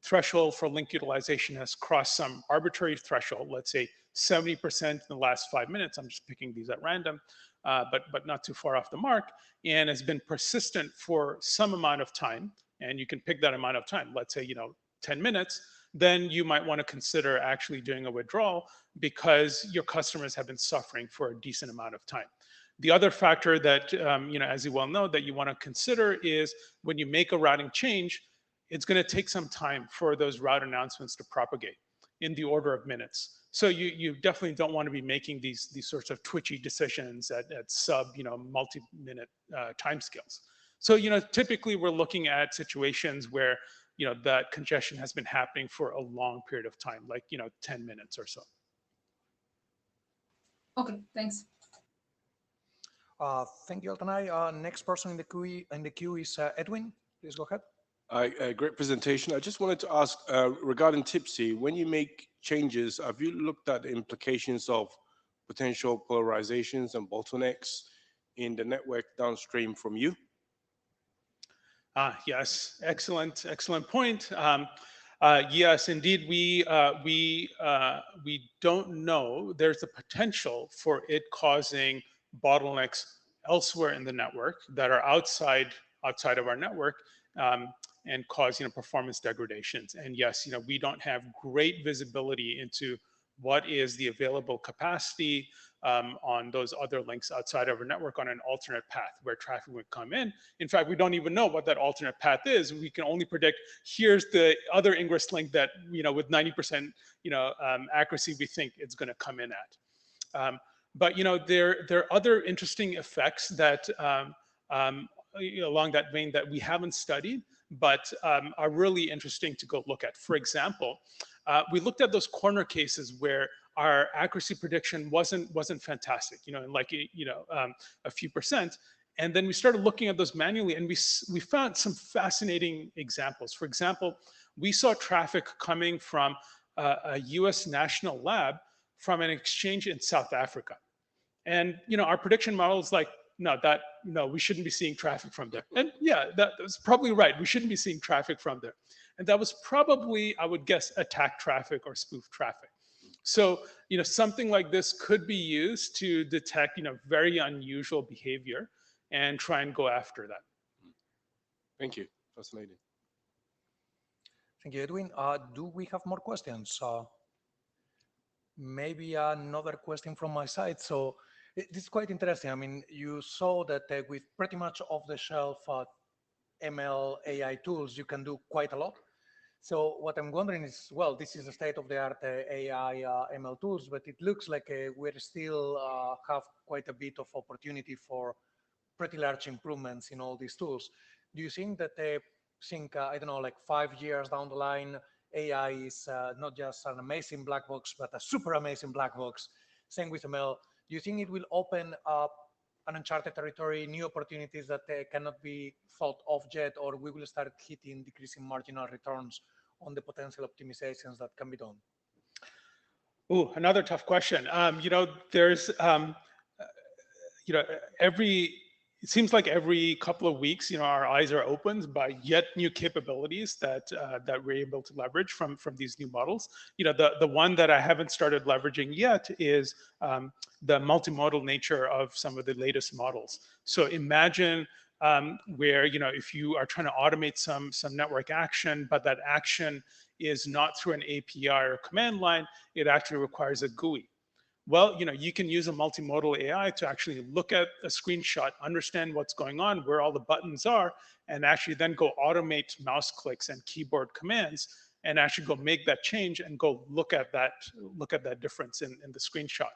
threshold for link utilization has crossed some arbitrary threshold, let's say 70% in the last 5 minutes, I'm just picking these at random, but not too far off the mark, and has been persistent for some amount of time, and you can pick that amount of time, let's say 10 minutes, then you might want to consider actually doing a withdrawal because your customers have been suffering for a decent amount of time. The other factor that, as you well know, that you want to consider is when you make a routing change, it's going to take some time for those route announcements to propagate in the order of minutes. So you definitely don't want to be making these sorts of twitchy decisions at sub, multi-minute timescales. So, typically we're looking at situations where, that congestion has been happening for a long period of time, like, 10 minutes or so. Okay, thanks. Thank you, Altanai. Next person in the queue is Edwin. Please go ahead. Great presentation. I just wanted to ask regarding Tipsy, when you make changes, have you looked at the implications of potential polarizations and bottlenecks in the network downstream from you? Yes, excellent point. Yes, indeed, we don't know. There's a potential for it causing bottlenecks elsewhere in the network that are outside of our network, and cause performance degradations. And yes, we don't have great visibility into what is the available capacity on those other links outside of our network on an alternate path where traffic would come in. In fact, we don't even know what that alternate path is. We can only predict here's the other ingress link that with 90% accuracy we think it's going to come in at. But there are other interesting effects that along that vein that we haven't studied, but are really interesting to go look at. For example, we looked at those corner cases where our accuracy prediction wasn't fantastic, in like a few percent, and then we started looking at those manually, and we found some fascinating examples. For example, we saw traffic coming from a U.S. national lab from an exchange in South Africa, and our prediction model is like, no, we shouldn't be seeing traffic from there. And yeah, that was probably right. We shouldn't be seeing traffic from there. And that was probably, I would guess, attack traffic or spoof traffic. So, something like this could be used to detect, very unusual behavior and try and go after that. Thank you. Fascinating. Thank you, Edwin. Do we have more questions? Maybe another question from my side. So this is quite interesting. I mean, you saw that with pretty much off-the-shelf ML AI tools, you can do quite a lot. So what I'm wondering is, well, this is the state-of-the-art AI ML tools, but it looks like we still have quite a bit of opportunity for pretty large improvements in all these tools. Do you think that I don't know, like 5 years down the line, AI is not just an amazing black box, but a super amazing black box? Same with ML. Do you think it will open up an uncharted territory, new opportunities that cannot be thought of yet, or we will start hitting decreasing marginal returns on the potential optimizations that can be done? Ooh, another tough question. There's, it seems like every couple of weeks, our eyes are opened by yet new capabilities that we're able to leverage from these new models. The one that I haven't started leveraging yet is the multimodal nature of some of the latest models. So imagine where if you are trying to automate some network action, but that action is not through an API or command line, it actually requires a GUI. Well, you can use a multimodal AI to actually look at a screenshot, understand what's going on, where all the buttons are, and actually then go automate mouse clicks and keyboard commands, and actually go make that change and go look at that difference in the screenshot.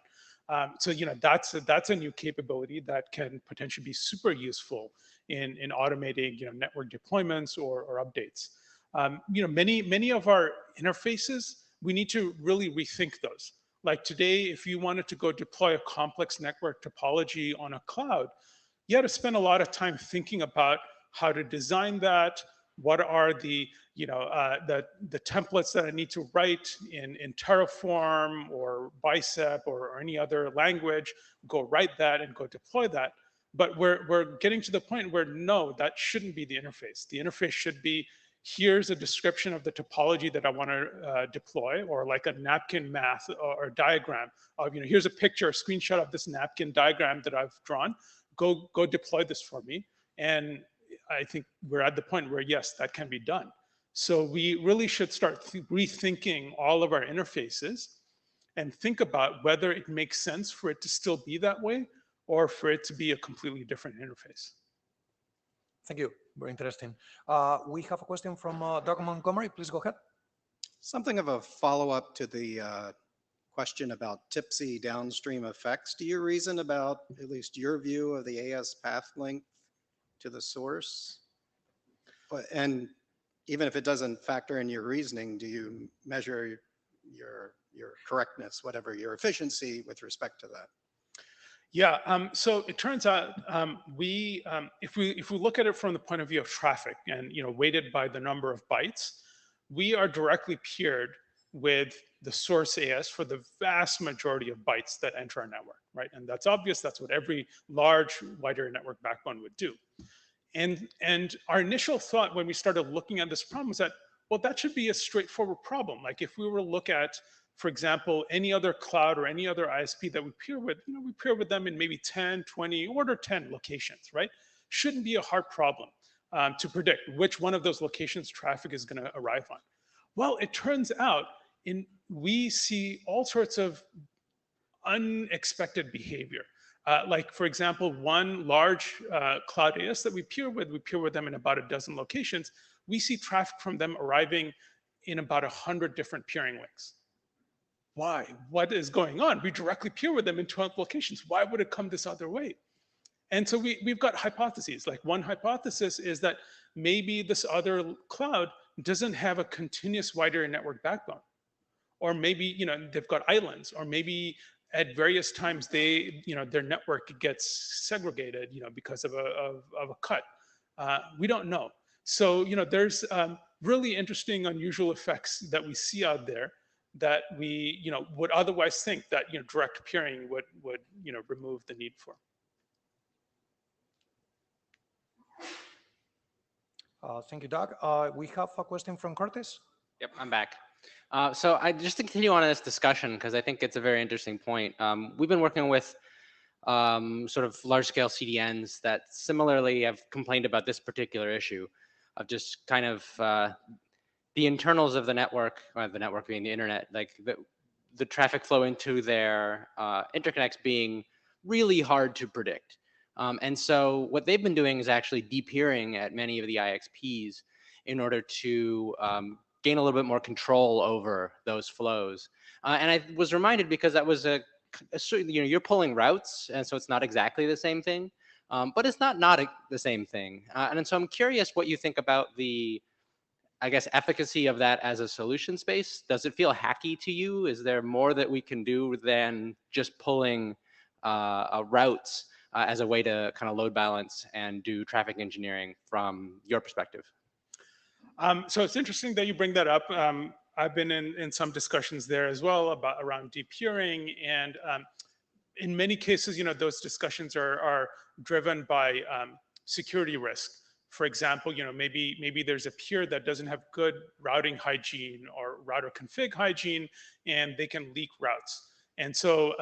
So that's a new capability that can potentially be super useful in automating network deployments or updates. Many of our interfaces, we need to really rethink those. Like today, if you wanted to go deploy a complex network topology on a cloud, you had to spend a lot of time thinking about how to design that. What are the templates that I need to write in Terraform or Bicep or any other language? Go write that and go deploy that. But we're getting to the point where no, that shouldn't be the interface. The interface should be, here's a description of the topology that I want to deploy, or like a napkin math or diagram of, here's a picture, a screenshot of this napkin diagram that I've drawn. Go deploy this for me. And I think we're at the point where, yes, that can be done. So we really should start rethinking all of our interfaces and think about whether it makes sense for it to still be that way or for it to be a completely different interface. Thank you. Very interesting. We have a question from Doug Montgomery. Please go ahead. Something of a follow-up to the question about tipsy downstream effects. Do you reason about at least your view of the AS path length to the source? And even if it doesn't factor in your reasoning, do you measure your correctness, whatever your efficiency with respect to that? Yeah, so it turns out if we look at it from the point of view of traffic and weighted by the number of bytes, we are directly peered with the source AS for the vast majority of bytes that enter our network, right? And that's obvious. That's what every large wide area network backbone would do. And our initial thought when we started looking at this problem was that, well, that should be a straightforward problem. Like if we were to look at, for example, any other cloud or any other ISP that we peer with, we peer with them in maybe 10, 20, order 10 locations, right? Shouldn't be a hard problem to predict which one of those locations traffic is going to arrive on. Well, it turns out we see all sorts of unexpected behavior. Like, for example, one large cloud AS that we peer with them in about a dozen locations. We see traffic from them arriving in about 100 different peering links. Why? What is going on? We directly peer with them in 12 locations. Why would it come this other way? And so we've got hypotheses. Like one hypothesis is that maybe this other cloud doesn't have a continuous wide area network backbone. Or maybe they've got islands, or maybe at various times their network gets segregated because of a cut. We don't know. So there's really interesting, unusual effects that we see out there that we would otherwise think that direct peering would remove the need for. Thank you, Doug. We have a question from Curtis. Yep, I'm back. So I just to continue on this discussion, because I think it's a very interesting point. We've been working with sort of large-scale CDNs that similarly have complained about this particular issue of just kind of the internals of the network, or the network being the internet, like the traffic flow into their interconnects being really hard to predict. And so what they've been doing is actually depeering at many of the IXPs in order to gain a little bit more control over those flows. And I was reminded, because that was you're pulling routes, and so it's not exactly the same thing, but it's not the same thing. And so I'm curious what you think about the, I guess, efficacy of that as a solution space. Does it feel hacky to you? Is there more that we can do than just pulling routes as a way to kind of load balance and do traffic engineering from your perspective? So it's interesting that you bring that up. I've been in some discussions there as well around depeering, and in many cases, those discussions are driven by security risk. For example, maybe there's a peer that doesn't have good routing hygiene or router config hygiene, and they can leak routes. And so,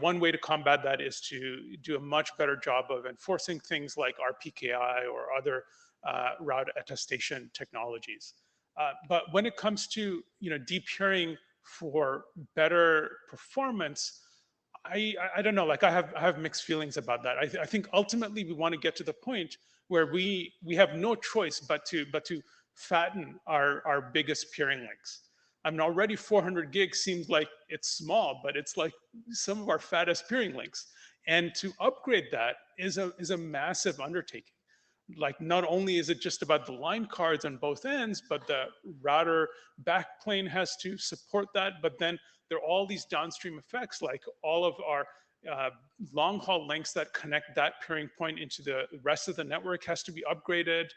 one way to combat that is to do a much better job of enforcing things like RPKI or other route attestation technologies. But when it comes to deep hearing for better performance, I don't know. Like I have mixed feelings about that. I think ultimately we want to get to the point where we have no choice but to fatten our biggest peering links. I mean, already 400 gigs seems like it's small, but it's like some of our fattest peering links. And to upgrade that is a massive undertaking. Like not only is it just about the line cards on both ends, but the router backplane has to support that. But then there are all these downstream effects, like all of our long haul links that connect that peering point into the rest of the network has to be upgraded.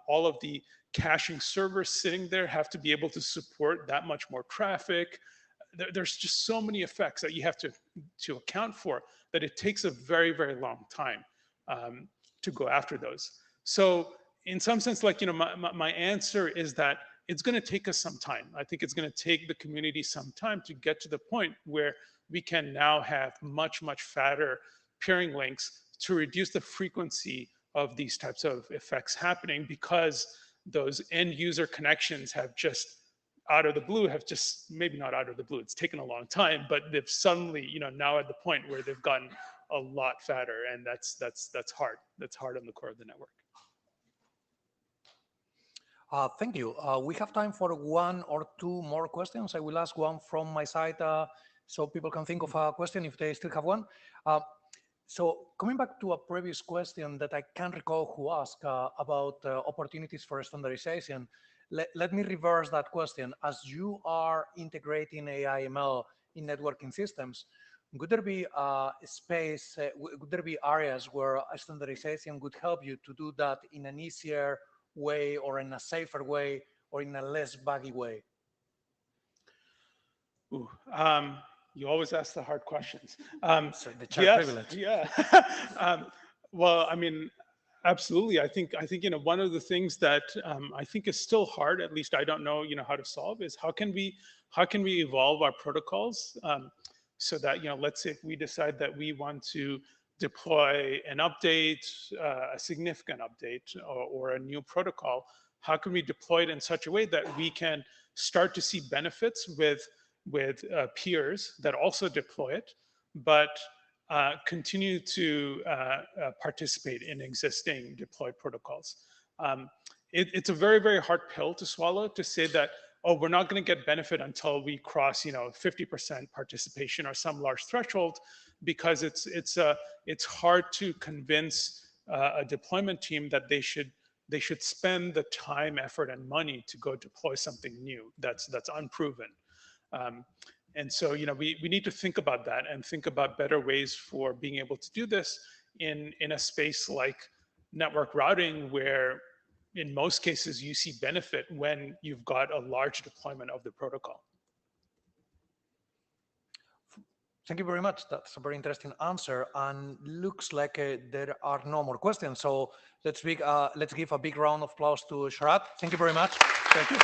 All of the caching servers sitting there have to be able to support that much more traffic. There's just so many effects that you have to account for that it takes a very, very long time to go after those. So in some sense, like, my answer is that it's going to take us some time. I think it's going to take the community some time to get to the point where we can now have much, much fatter peering links to reduce the frequency of these types of effects happening, because those end user connections have just out of the blue maybe not out of the blue, it's taken a long time, but they've suddenly, now at the point where they've gotten a lot fatter, and that's hard. That's hard on the core of the network. Thank you. We have time for one or two more questions. I will ask one from my side so people can think of a question if they still have one. So coming back to a previous question that I can't recall who asked about opportunities for standardization, let me reverse that question. As you are integrating AI/ML in networking systems, would there be would there be areas where standardization would help you to do that in an easier way, or in a safer way, or in a less buggy way? Ooh, you always ask the hard questions. So the chair privilege. Yeah. Well, I mean, absolutely. I think one of the things that I think is still hard, at least I don't know how to solve, is how can we evolve our protocols so that let's say if we decide that we want to deploy an update, a significant update, or a new protocol, how can we deploy it in such a way that we can start to see benefits with peers that also deploy it, but continue to participate in existing deployed protocols. It's a very, very hard pill to swallow to say that, oh, we're not going to get benefit until we cross 50% participation or some large threshold, because it's hard to convince a deployment team that they should spend the time, effort, and money to go deploy something new that's unproven. And so, we need to think about that and think about better ways for being able to do this in a space like network routing, where in most cases you see benefit when you've got a large deployment of the protocol. Thank you very much. That's a very interesting answer, and looks like there are no more questions. So let's give a big round of applause to Sharat. Thank you very much. Thank you.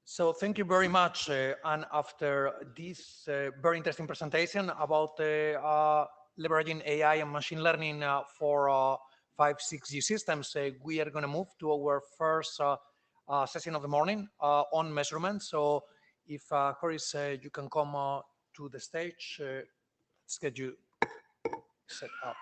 So thank you very much. And after this very interesting presentation about leveraging AI and machine learning for 5G/6G systems, we are going to move to our first session of the morning on measurement. So if Horace, you can come to the stage, let's get you set up.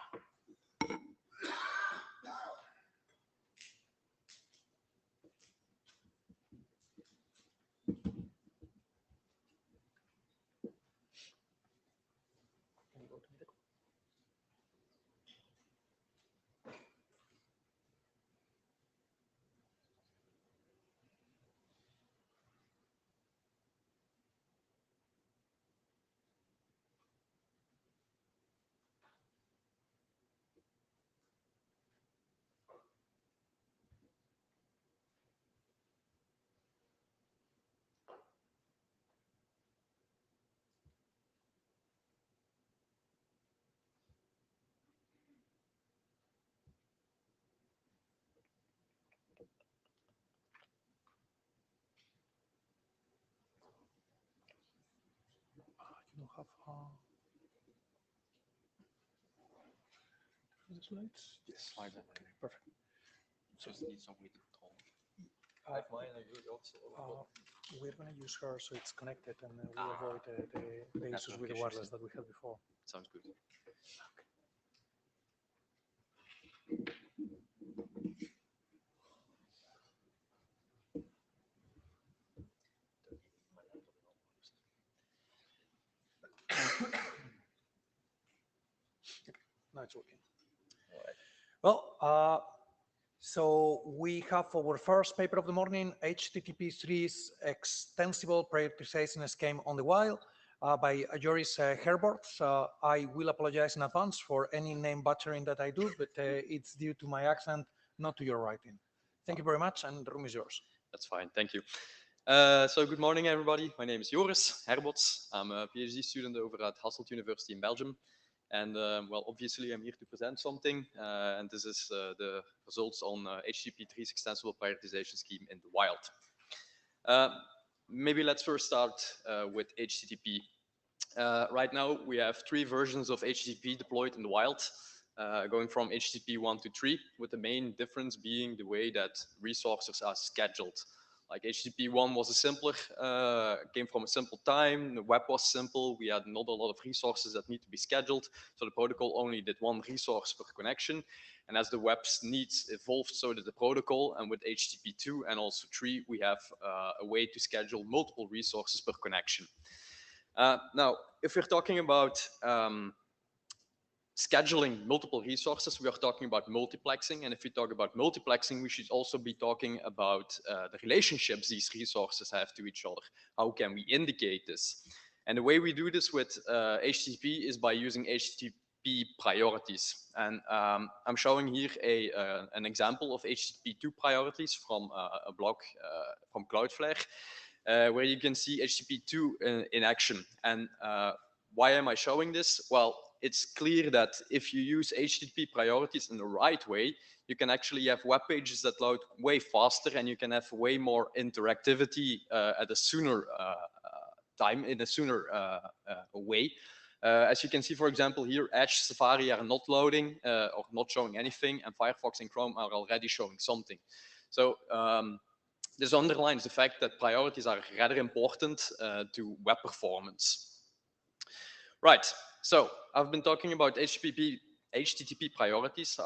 You have the slides? Yes. Slides, Okay, perfect. So, just need somebody to control. we're going to use her so it's connected and we avoid the issues Network with the issues. wireless that we had before. Sounds good. Now it's working. Well, so we have our first paper of the morning, HTTP3's extensible prioritization scheme on the wild by Joris Herbert. I will apologize in advance for any name butchering that I do, but it's due to my accent, not to your writing. Thank you very much, and the room is yours. That's fine. Thank you. So good morning, everybody. My name is Joris Herbots. I'm a PhD student over at Hasselt University in Belgium. And well, obviously, I'm here to present something. And this is the results on HTTP3's extensible prioritization scheme in the wild. Maybe let's first start with HTTP. Right now, we have 3 versions of HTTP deployed in the wild, going from HTTP 1 to 3, with the main difference being the way that resources are scheduled. Like HTTP 1 was a simpler, came from a simple time, the web was simple, we had not a lot of resources that need to be scheduled, so the protocol only did 1 resource per connection. And as the web's needs evolved, so did the protocol, and with HTTP 2 and also 3, we have a way to schedule multiple resources per connection. Now, if we're talking about scheduling multiple resources, we are talking about multiplexing. And if we talk about multiplexing, we should also be talking about the relationships these resources have to each other. How can we indicate this? And the way we do this with HTTP is by using HTTP priorities. And I'm showing here an example of HTTP2 priorities from a blog from Cloudflare, where you can see HTTP2 in action. And why am I showing this? Well, it's clear that if you use HTTP priorities in the right way, you can actually have web pages that load way faster, and you can have way more interactivity at a sooner time, in a sooner way. As you can see, for example, here, Edge, Safari are not loading or not showing anything, and Firefox and Chrome are already showing something. So this underlines the fact that priorities are rather important to web performance. Right, so I've been talking about HTTP priorities.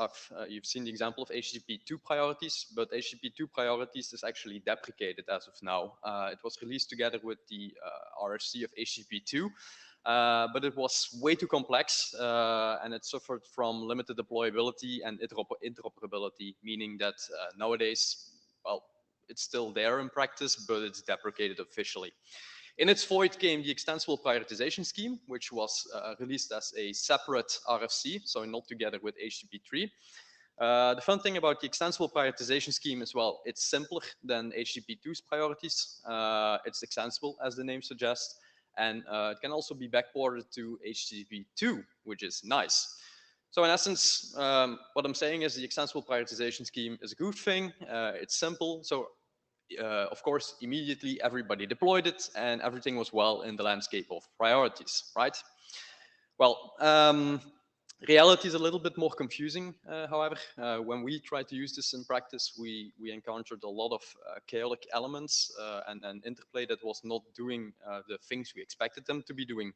You've seen the example of HTTP2 priorities, but HTTP2 priorities is actually deprecated as of now. It was released together with the RFC of HTTP2, but it was way too complex and it suffered from limited deployability and interoperability, meaning that nowadays, well, it's still there in practice, but it's deprecated officially. In its void came the extensible prioritization scheme, which was released as a separate RFC, so not together with HTTP3. The fun thing about the extensible prioritization scheme is, well, it's simpler than HTTP2's priorities. It's extensible, as the name suggests, and it can also be backported to HTTP2, which is nice. So in essence, what I'm saying is the extensible prioritization scheme is a good thing. It's simple. So of course, immediately everybody deployed it and everything was well in the landscape of priorities, right? Well, reality is a little bit more confusing, however. When we tried to use this in practice, we encountered a lot of chaotic elements and an interplay that was not doing the things we expected them to be doing.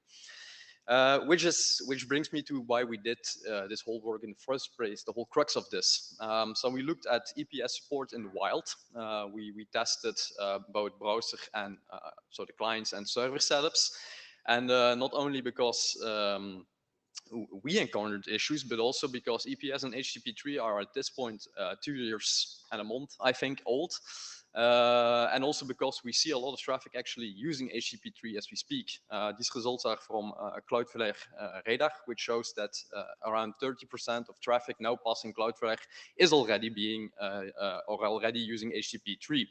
Which brings me to why we did this whole work in the first place, the whole crux of this. So we looked at EPS support in the wild. We tested both browser and so the clients and server setups. And not only because we encountered issues, but also because EPS and HTTP3 are at this point 2 years and a month, I think, old. And also because we see a lot of traffic actually using HTTP3 as we speak. These results are from Cloudflare radar, which shows that around 30% of traffic now passing Cloudflare is already being or already using HTTP3.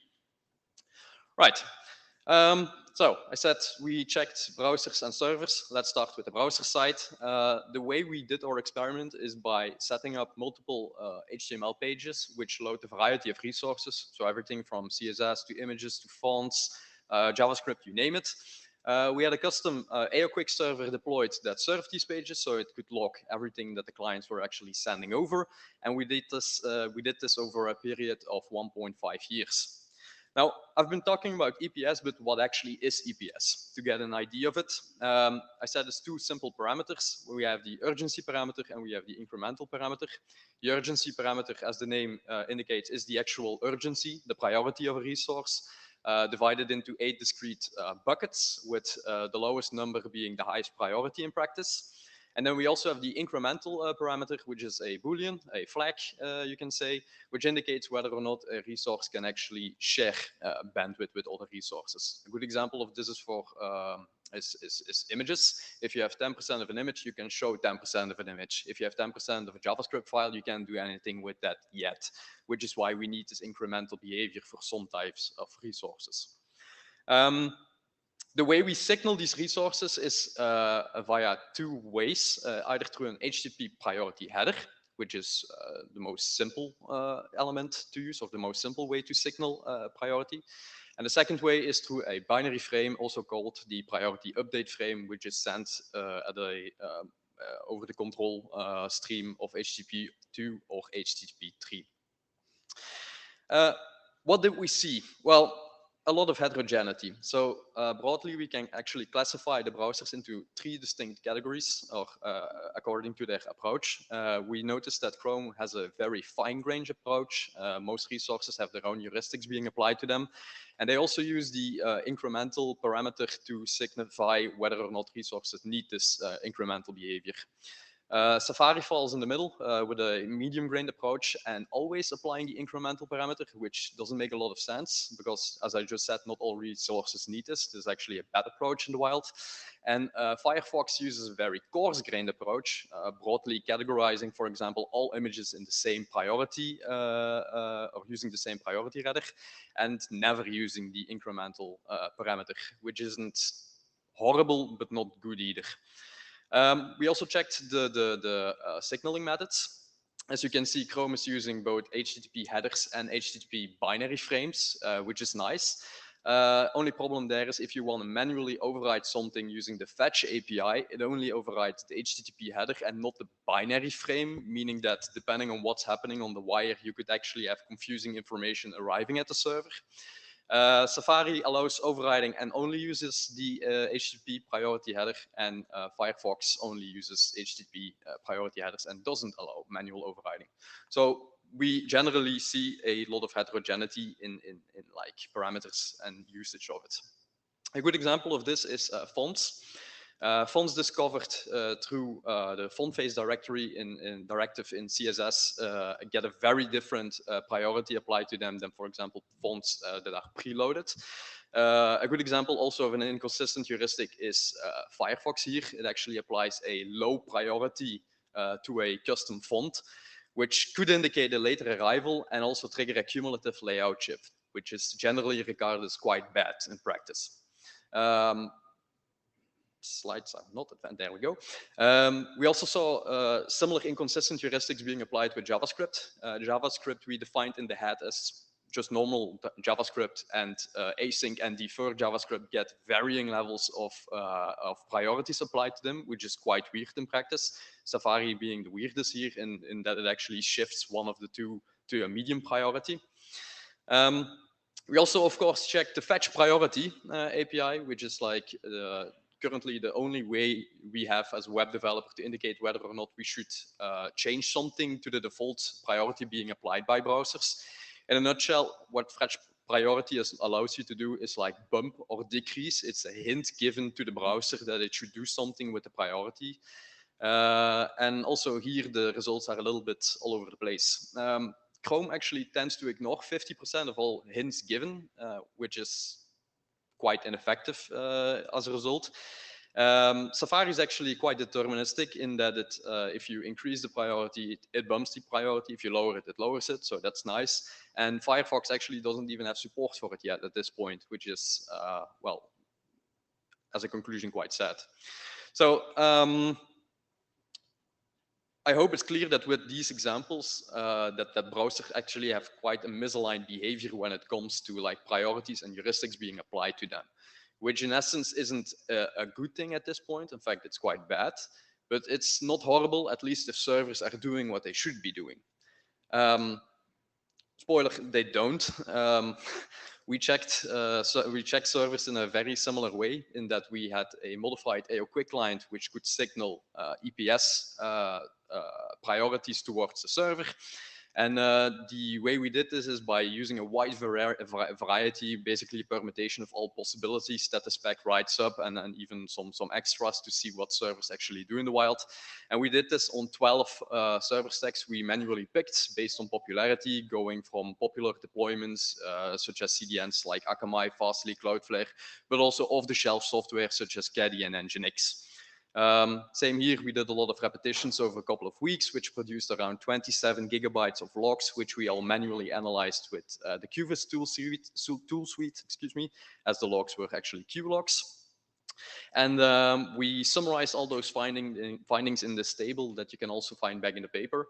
Right. So I said we checked browsers and servers. Let's start with the browser side. The way we did our experiment is by setting up multiple HTML pages, which load a variety of resources. So everything from CSS to images to fonts, JavaScript, you name it. We had a custom AOQuick server deployed that served these pages, so it could log everything that the clients were actually sending over. And we did this over a period of 1.5 years. Now, I've been talking about EPS, but what actually is EPS? To get an idea of it, I said there's two simple parameters. We have the urgency parameter and we have the incremental parameter. The urgency parameter, as the name indicates, is the actual urgency, the priority of a resource, divided into 8 discrete buckets, with the lowest number being the highest priority in practice. And then we also have the incremental parameter, which is a Boolean, a flag, you can say, which indicates whether or not a resource can actually share bandwidth with other resources. A good example of this is for is images. If you have 10% of an image, you can show 10% of an image. If you have 10% of a JavaScript file, you can't do anything with that yet, which is why we need this incremental behavior for some types of resources. The way we signal these resources is via 2 ways, either through an HTTP priority header, which is the most simple element to use, or the most simple way to signal priority. And the second way is through a binary frame, also called the priority update frame, which is sent at over the control stream of HTTP 2 or HTTP 3. What did we see? Well, a lot of heterogeneity. So broadly, we can actually classify the browsers into 3 distinct categories, or according to their approach. We noticed that Chrome has a very fine-grained approach. Most resources have their own heuristics being applied to them. And they also use the incremental parameter to signify whether or not resources need this incremental behavior. Safari falls in the middle with a medium-grained approach and always applying the incremental parameter, which doesn't make a lot of sense because, as I just said, not all resources need this. There's actually a bad approach in the wild. And Firefox uses a very coarse-grained approach, broadly categorizing, for example, all images in the same priority, or using the same priority rather, and never using the incremental parameter, which isn't horrible, but not good either. We also checked the signaling methods. As you can see, Chrome is using both HTTP headers and HTTP binary frames, which is nice. Only problem there is if you want to manually override something using the fetch API, it only overrides the HTTP header and not the binary frame, meaning that depending on what's happening on the wire, you could actually have confusing information arriving at the server. Safari allows overriding and only uses the HTTP priority header, and Firefox only uses HTTP priority headers and doesn't allow manual overriding. So we generally see a lot of heterogeneity in like parameters and usage of it. A good example of this is fonts. Fonts discovered through the font face directory directive in CSS get a very different priority applied to them than, for example, fonts that are preloaded. A good example also of an inconsistent heuristic is Firefox here. It actually applies a low priority to a custom font, which could indicate a later arrival and also trigger a cumulative layout shift, which is generally regarded as quite bad in practice. Slides are not advanced. There we go. We also saw similar inconsistent heuristics being applied with JavaScript. JavaScript we defined in the head as just normal JavaScript, and async and defer JavaScript get varying levels of priorities applied to them, which is quite weird in practice. Safari being the weirdest here in that it actually shifts one of the two to a medium priority. We also, of course, checked the fetch priority API, which is like currently the only way we have as a web developer to indicate whether or not we should change something to the default priority being applied by browsers. In a nutshell, what fetch priority allows you to do is like bump or decrease. It's a hint given to the browser that it should do something with the priority. And also here, the results are a little bit all over the place. Chrome actually tends to ignore 50% of all hints given, which is quite ineffective as a result. Safari is actually quite deterministic in that if you increase the priority, it bumps the priority. If you lower it, it lowers it. So that's nice. And Firefox actually doesn't even have support for it yet at this point, which is, well, as a conclusion, quite sad. So I hope it's clear that with these examples, that browsers actually have quite a misaligned behavior when it comes to like priorities and heuristics being applied to them. which in essence isn't a good thing at this point. In fact, it's quite bad, but it's not horrible, at least if servers are doing what they should be doing. Spoiler, they don't. We checked servers in a very similar way in that we had a modified AO quick client which could signal EPS priorities towards the server. And the way we did this is by using a wide variety, basically permutation of all possibilities that the spec writes up, and then even some extras to see what servers actually do in the wild. And we did this on 12 server stacks we manually picked based on popularity, going from popular deployments such as CDNs like Akamai, Fastly, Cloudflare, but also off-the-shelf software such as Caddy and Nginx. Same here, we did a lot of repetitions over a couple of weeks, which produced around 27 gigabytes of logs, which we all manually analyzed with the QVIS tool suite, excuse me, as the logs were actually Q logs. And we summarized all those findings in this table that you can also find back in the paper.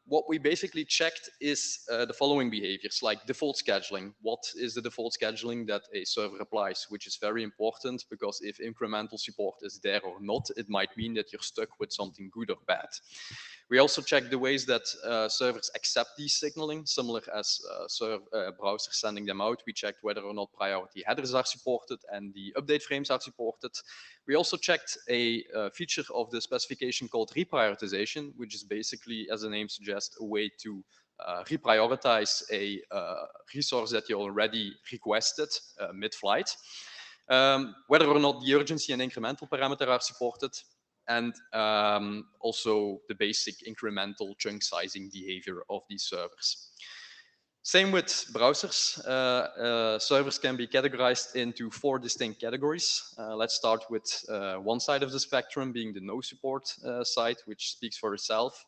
What we basically checked is the following behaviors, like default scheduling. What is the default scheduling that a server applies, which is very important because if incremental support is there or not, it might mean that you're stuck with something good or bad. We also checked the ways that servers accept these signaling, similar as browsers sending them out. We checked whether or not priority headers are supported and the update frames are supported. We also checked a feature of the specification called reprioritization, which is basically, as the name suggests, a way to reprioritize a resource that you already requested mid-flight. Whether or not the urgency and incremental parameter are supported, and also the basic incremental chunk sizing behavior of these servers. Same with browsers. Servers can be categorized into 4 distinct categories. Let's start with one side of the spectrum, being the no support side, which speaks for itself.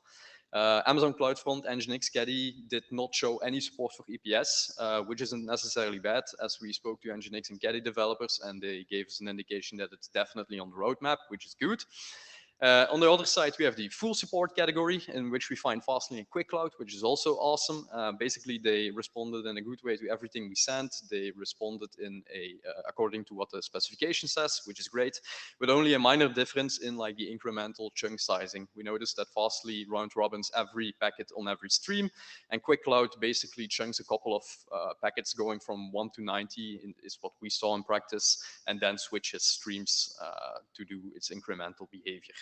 Amazon CloudFront, Nginx, Caddy did not show any support for EPS, which isn't necessarily bad, as we spoke to Nginx and Caddy developers, and they gave us an indication that it's definitely on the roadmap, which is good. On the other side, we have the full support category, in which we find Fastly and Quick Cloud, which is also awesome. Basically, they responded in a good way to everything we sent. They responded in according to what the specification says, which is great, but only a minor difference in like the incremental chunk sizing. We noticed that Fastly round robins every packet on every stream, and Quick Cloud basically chunks a couple of packets going from 1 to 90 is what we saw in practice, and then switches streams to do its incremental behavior.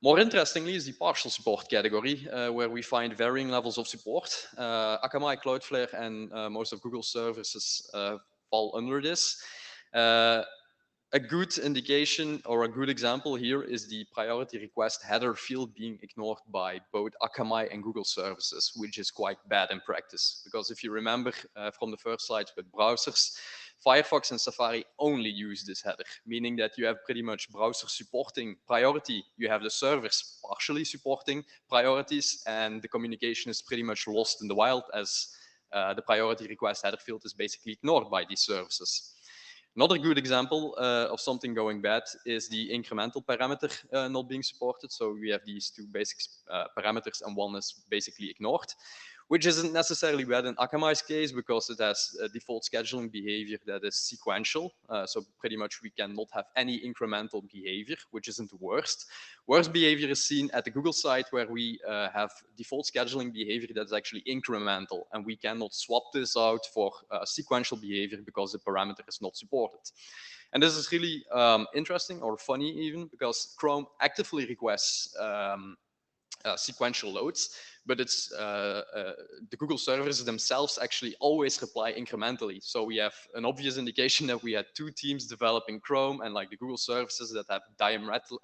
More interestingly is the partial support category, where we find varying levels of support. Akamai, Cloudflare, and most of Google services fall under this. A good indication or a good example here is the priority request header field being ignored by both Akamai and Google services, which is quite bad in practice. Because if you remember from the first slides with browsers, Firefox and Safari only use this header, meaning that you have pretty much browser supporting priority. You have the servers partially supporting priorities, and the communication is pretty much lost in the wild as the priority request header field is basically ignored by these services. Another good example of something going bad is the incremental parameter not being supported. So we have these 2 basic parameters, and one is basically ignored, which isn't necessarily bad in Akamai's case because it has a default scheduling behavior that is sequential. So pretty much we cannot have any incremental behavior, which isn't the worst. Worst behavior is seen at the Google side, where we have default scheduling behavior that is actually incremental, and we cannot swap this out for sequential behavior because the parameter is not supported. And this is really interesting or funny even, because Chrome actively requests sequential loads, but it's the Google servers themselves actually always reply incrementally. So we have an obvious indication that we had 2 teams developing Chrome and like the Google services that have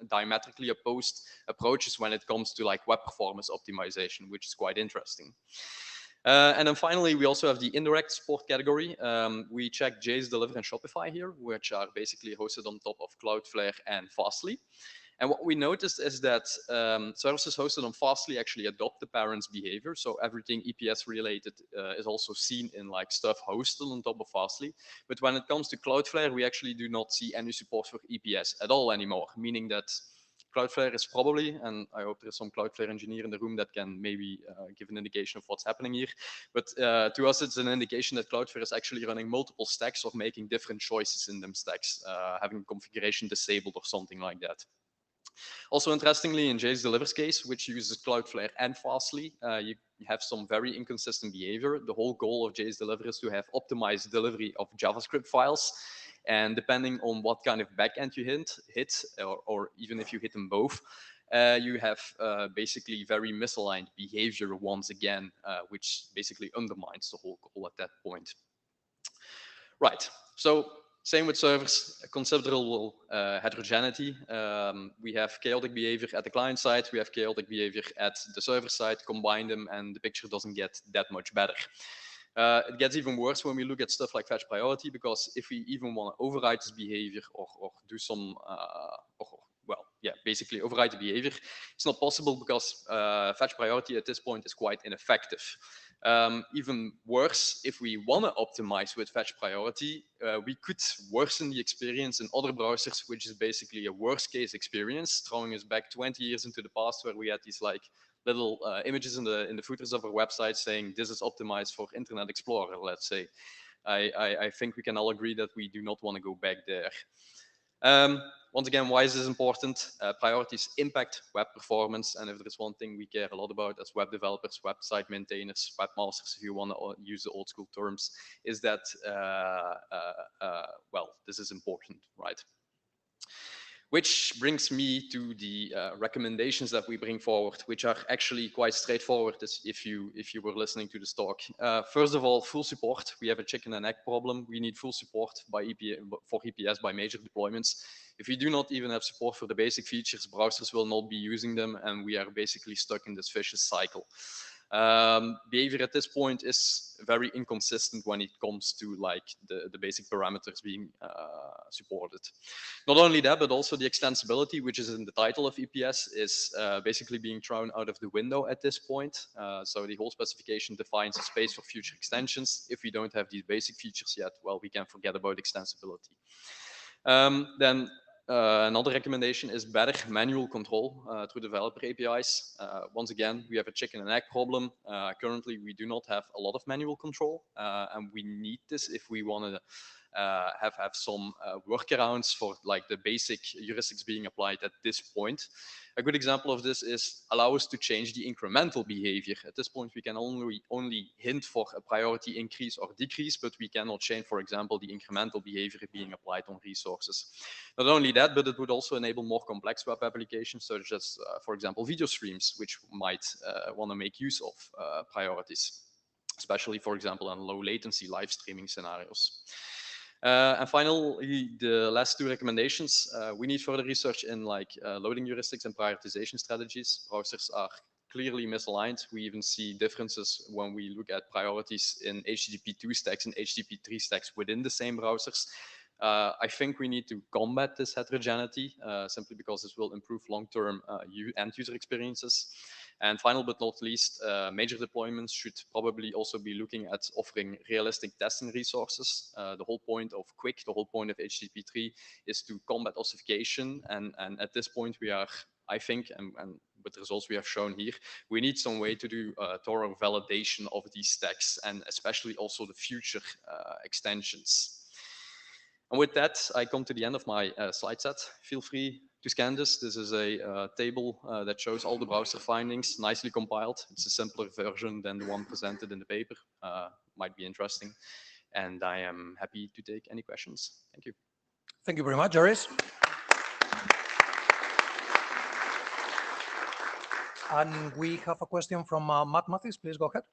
diametrically opposed approaches when it comes to like web performance optimization, which is quite interesting. And then finally, we also have the indirect support category. We check J's, Deliver, and Shopify here, which are basically hosted on top of Cloudflare and Fastly. And what we noticed is that services hosted on Fastly actually adopt the parent's behavior. So everything EPS related is also seen in like stuff hosted on top of Fastly. But when it comes to Cloudflare, we actually do not see any support for EPS at all anymore, meaning that Cloudflare is probably, and I hope there's some Cloudflare engineer in the room that can maybe give an indication of what's happening here. But to us, it's an indication that Cloudflare is actually running multiple stacks or making different choices in them stacks, having configuration disabled or something like that. Also, interestingly, in JS Delivers case, which uses Cloudflare and Fastly, you have some very inconsistent behavior. The whole goal of JS Deliver is to have optimized delivery of JavaScript files. And depending on what kind of backend you hit or even if you hit them both, you have basically very misaligned behavior once again, which basically undermines the whole goal at that point. Right, so same with servers, considerable heterogeneity. We have chaotic behavior at the client side, we have chaotic behavior at the server side, combine them and the picture doesn't get that much better. It gets even worse when we look at stuff like fetch priority, because if we even want to override this behavior or do some, basically override the behavior, it's not possible because fetch priority at this point is quite ineffective. Even worse, if we want to optimize with fetch priority, we could worsen the experience in other browsers, which is basically a worst case experience, throwing us back 20 years into the past where we had these like little images in the footers of our website saying this is optimized for Internet Explorer, let's say. I think we can all agree that we do not want to go back there. Once again, why is this important? Priorities impact web performance, and if there is one thing we care a lot about as web developers, website maintainers, webmasters, if you want to use the old school terms, is that, well, this is important, right? Which brings me to the recommendations that we bring forward, which are actually quite straightforward if you were listening to this talk. First of all, full support. We have a chicken and egg problem. We need full support for EPS by major deployments. If we do not even have support for the basic features, browsers will not be using them, and we are basically stuck in this vicious cycle. Behavior at this point is very inconsistent when it comes to like the basic parameters being supported. Not only that, but also the extensibility, which is in the title of EPS, is basically being thrown out of the window at this point. So the whole specification defines a space for future extensions. If we don't have these basic features yet, well, we can forget about extensibility. Then another recommendation is better manual control through developer APIs. Once again, we have a chicken and egg problem. Currently, we do not have a lot of manual control, and we need this if we want to have some workarounds for like the basic heuristics being applied at this point. A good example of this is allow us to change the incremental behavior. At this point, we can only hint for a priority increase or decrease, but we cannot change, for example, the incremental behavior being applied on resources. Not only that, but it would also enable more complex web applications, such as, for example, video streams, which might want to make use of priorities, especially, for example, in low latency live streaming scenarios. And finally, the last two recommendations, we need further research in like loading heuristics and prioritization strategies. Browsers are clearly misaligned. We even see differences when we look at priorities in HTTP2 stacks and HTTP3 stacks within the same browsers. I think we need to combat this heterogeneity simply because this will improve long-term end user experiences. And final but not least, major deployments should probably also be looking at offering realistic testing resources. The whole point of Quick, the whole point of HTTP3 is to combat ossification. And at this point, we are, I think, and with the results we have shown here, we need some way to do thorough validation of these stacks and especially also the future extensions. And with that, I come to the end of my slide set. Feel free to scan this. This is a table that shows all the browser findings, nicely compiled. It's a simpler version than the one presented in the paper. Might be interesting. And I am happy to take any questions. Thank you. Thank you very much, Joris. And we have a question from Matt Mathis. Please go ahead.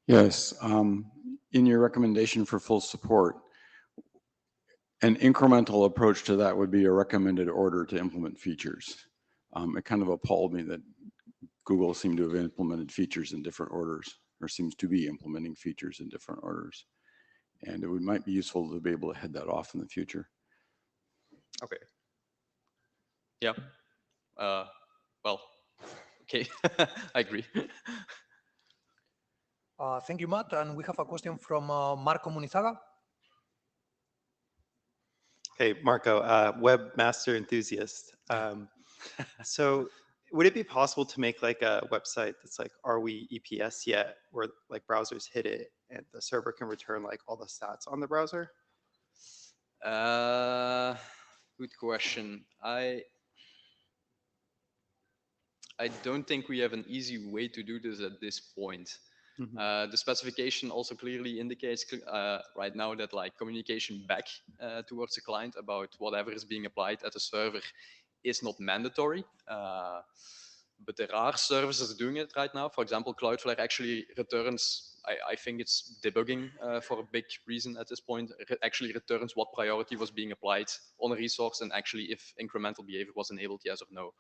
Yes. In your recommendation for full support, an incremental approach to that would be a recommended order to implement features. It kind of appalled me that Google seemed to have implemented features in different orders, or seems to be implementing features in different orders. And it might be useful to be able to head that off in the future. Okay. Yeah. Well, okay. I agree. Thank you, Matt. And we have a question from Marco Munizaga. Hey, Marco, webmaster enthusiast. So would it be possible to make like a website that's like, are we EPS yet? Where like browsers hit it and the server can return like all the stats on the browser? Good question. I don't think we have an easy way to do this at this point. The specification also clearly indicates right now that like communication back towards the client about whatever is being applied at the server is not mandatory. But there are services doing it right now. For example, Cloudflare actually returns, I think it's debugging for a big reason at this point, actually returns what priority was being applied on a resource and actually if incremental behavior was enabled, yes or no.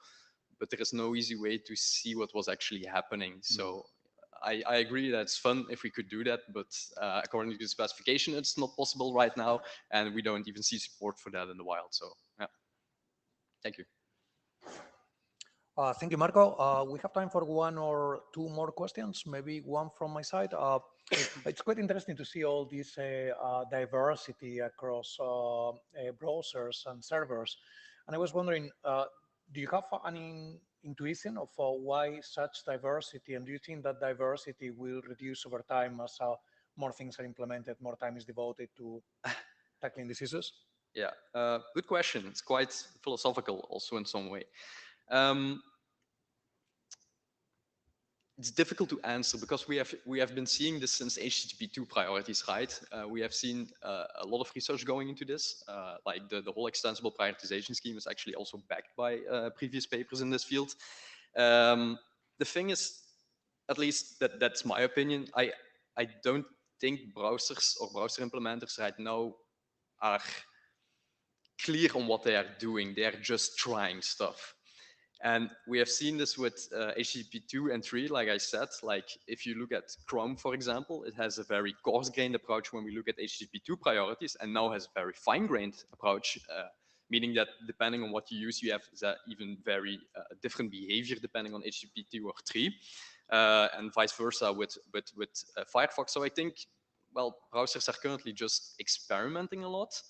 But there is no easy way to see what was actually happening. So I agree that it's fun if we could do that, but according to the specification, it's not possible right now, and we don't even see support for that in the wild. So yeah, thank you. Thank you, Marco. We have time for one or two more questions, maybe one from my side. It's quite interesting to see all this diversity across browsers and servers. And I was wondering, do you have any intuition of why such diversity? And do you think that diversity will reduce over time as more things are implemented, more time is devoted to tackling these issues? Yeah, good question. It's quite philosophical also in some way. It's difficult to answer because we have been seeing this since HTTP2 priorities, right? We have seen a lot of research going into this. Like the whole extensible prioritization scheme is actually also backed by previous papers in this field. The thing is, at least that's my opinion. I don't think browsers or browser implementers right now are clear on what they are doing. They are just trying stuff. And we have seen this with HTTP 2 and 3, like I said. Like if you look at Chrome, for example, it has a very coarse-grained approach when we look at HTTP 2 priorities, and now has a very fine-grained approach, meaning that depending on what you use, you have even very different behavior depending on HTTP 2 or 3, and vice versa with Firefox. So I think, well, browsers are currently just experimenting a lot.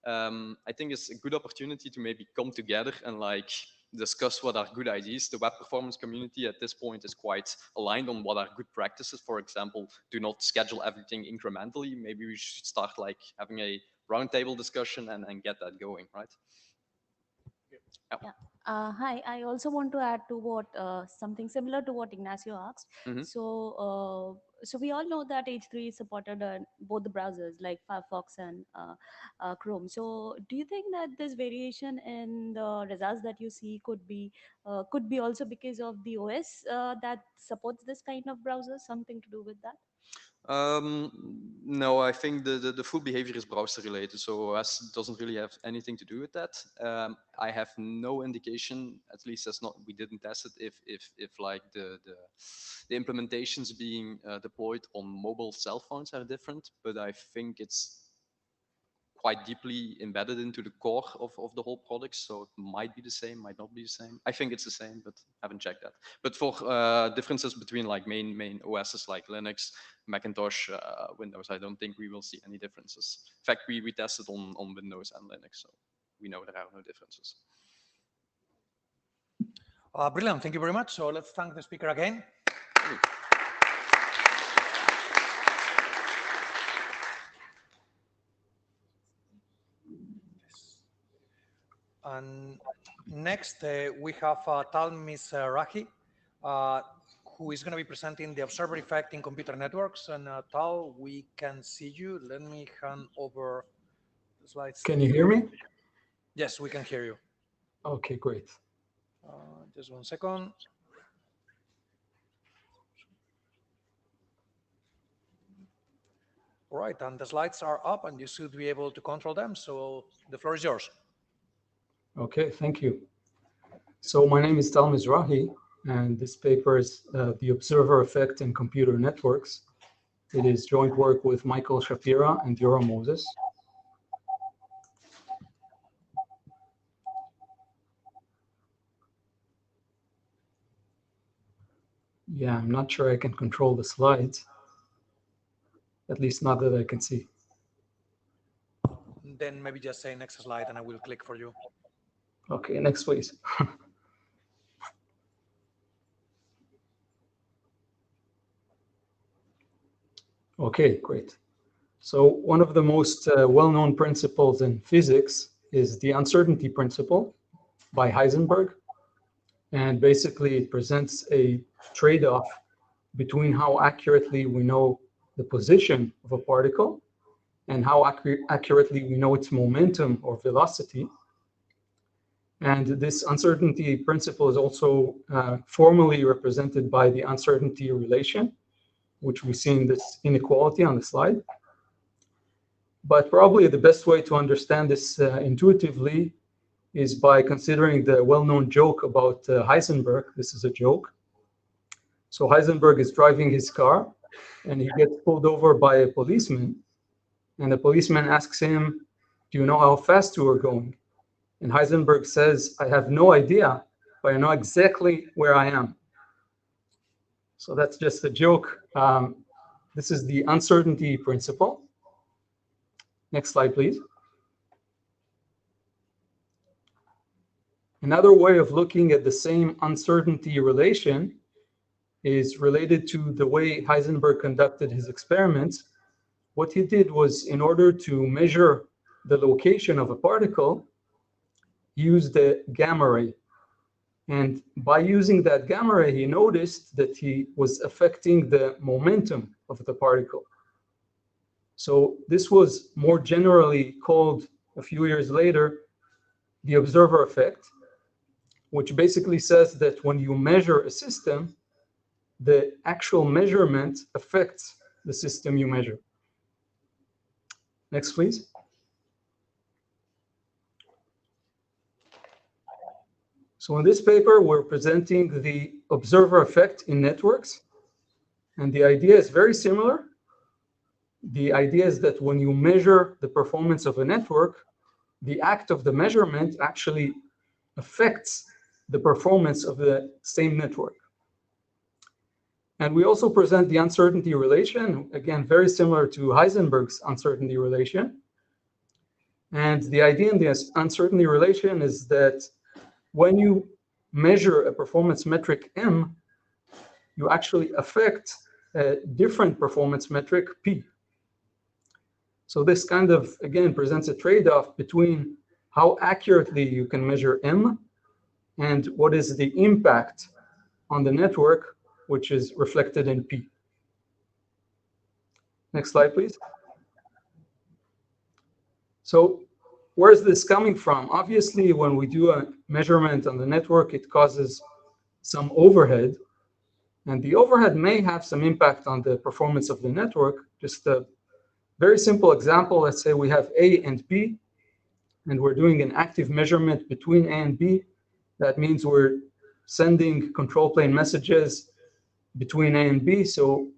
I think it's a good opportunity to maybe come together and like discuss what are good ideas. The web performance community at this point is quite aligned on what are good practices. For example, do not schedule everything incrementally. Maybe we should start like having a roundtable discussion and get that going, right? Yeah. Hi, I also want to add to what something similar to what Ignacio asked. So we all know that H3 supported both the browsers like Firefox and Chrome. So do you think that this variation in the results that you see could be also because of the OS that supports this kind of browser? Something to do with that? No, I think the full behavior is browser related, so OS doesn't really have anything to do with that. I have no indication, at least that's not, we didn't test it, if like the implementations being deployed on mobile cell phones are different, but I think it's quite deeply embedded into the core of the whole product, so it might be the same, might not be the same. I think it's the same, but I haven't checked that. But for differences between like main OSs like Linux, Macintosh, Windows, I don't think we will see any differences. In fact, we tested on Windows and Linux, so we know there are no differences. Brilliant, thank you very much. So let's thank the speaker again. And next, we have Tal Mizrahi, who is going to be presenting the observer effect in computer networks. And Tal, we can see you. Let me hand over the slides. Can you hear me? Yes, we can hear you. Okay, great. Just 1 second. All right, and the slides are up, and you should be able to control them. So the floor is yours. Okay, thank you. So my name is Tal Mizrahi, and this paper is the observer effect in computer networks. It is joint work with Michael Shapira and Yoram Moses. Yeah, I'm not sure I can control the slides, at least not that I can see. Then maybe just say next slide and I will click for you. Okay, next please. Okay, great. So one of the most well-known principles in physics is the uncertainty principle by Heisenberg. And basically it presents a trade-off between how accurately we know the position of a particle and how accurately we know its momentum or velocity. And this uncertainty principle is also formally represented by the uncertainty relation, which we see in this inequality on the slide. But probably the best way to understand this intuitively is by considering the well-known joke about Heisenberg. This is a joke. So Heisenberg is driving his car and he gets pulled over by a policeman. And the policeman asks him, "Do you know how fast you are going?" And Heisenberg says, "I have no idea, but I know exactly where I am." So that's just a joke. This is the uncertainty principle. Next slide, please. Another way of looking at the same uncertainty relation is related to the way Heisenberg conducted his experiments. What he did was, in order to measure the location of a particle, he used the gamma ray. And by using that gamma ray, he noticed that he was affecting the momentum of the particle. So this was more generally called a few years later the observer effect, which basically says that when you measure a system, the actual measurement affects the system you measure. Next, please. So in this paper, we're presenting the observer effect in networks. And the idea is very similar. The idea is that when you measure the performance of a network, the act of the measurement actually affects the performance of the same network. And we also present the uncertainty relation, again, very similar to Heisenberg's uncertainty relation. And the idea in this uncertainty relation is that when you measure a performance metric M, you actually affect a different performance metric P. So this kind of, again, presents a trade-off between how accurately you can measure M and what is the impact on the network, which is reflected in P. Next slide, please. So where's this coming from? Obviously, when we do a measurement on the network, it causes some overhead. And the overhead may have some impact on the performance of the network. Just a very simple example, let's say we have A and B, and we're doing an active measurement between A and B. That means we're sending control plane messages between A and B. So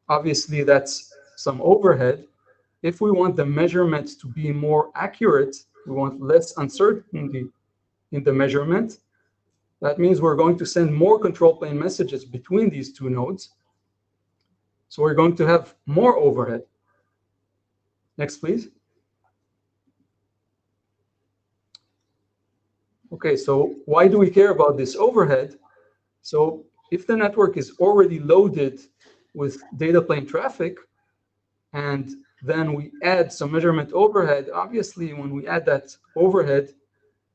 obviously that's some overhead. If we want the measurement to be more accurate, we want less uncertainty in the measurement. That means we're going to send more control plane messages between these two nodes. So we're going to have more overhead. Next, please. Okay, so why do we care about this overhead? So if the network is already loaded with data plane traffic, and then we add some measurement overhead, obviously when we add that overhead,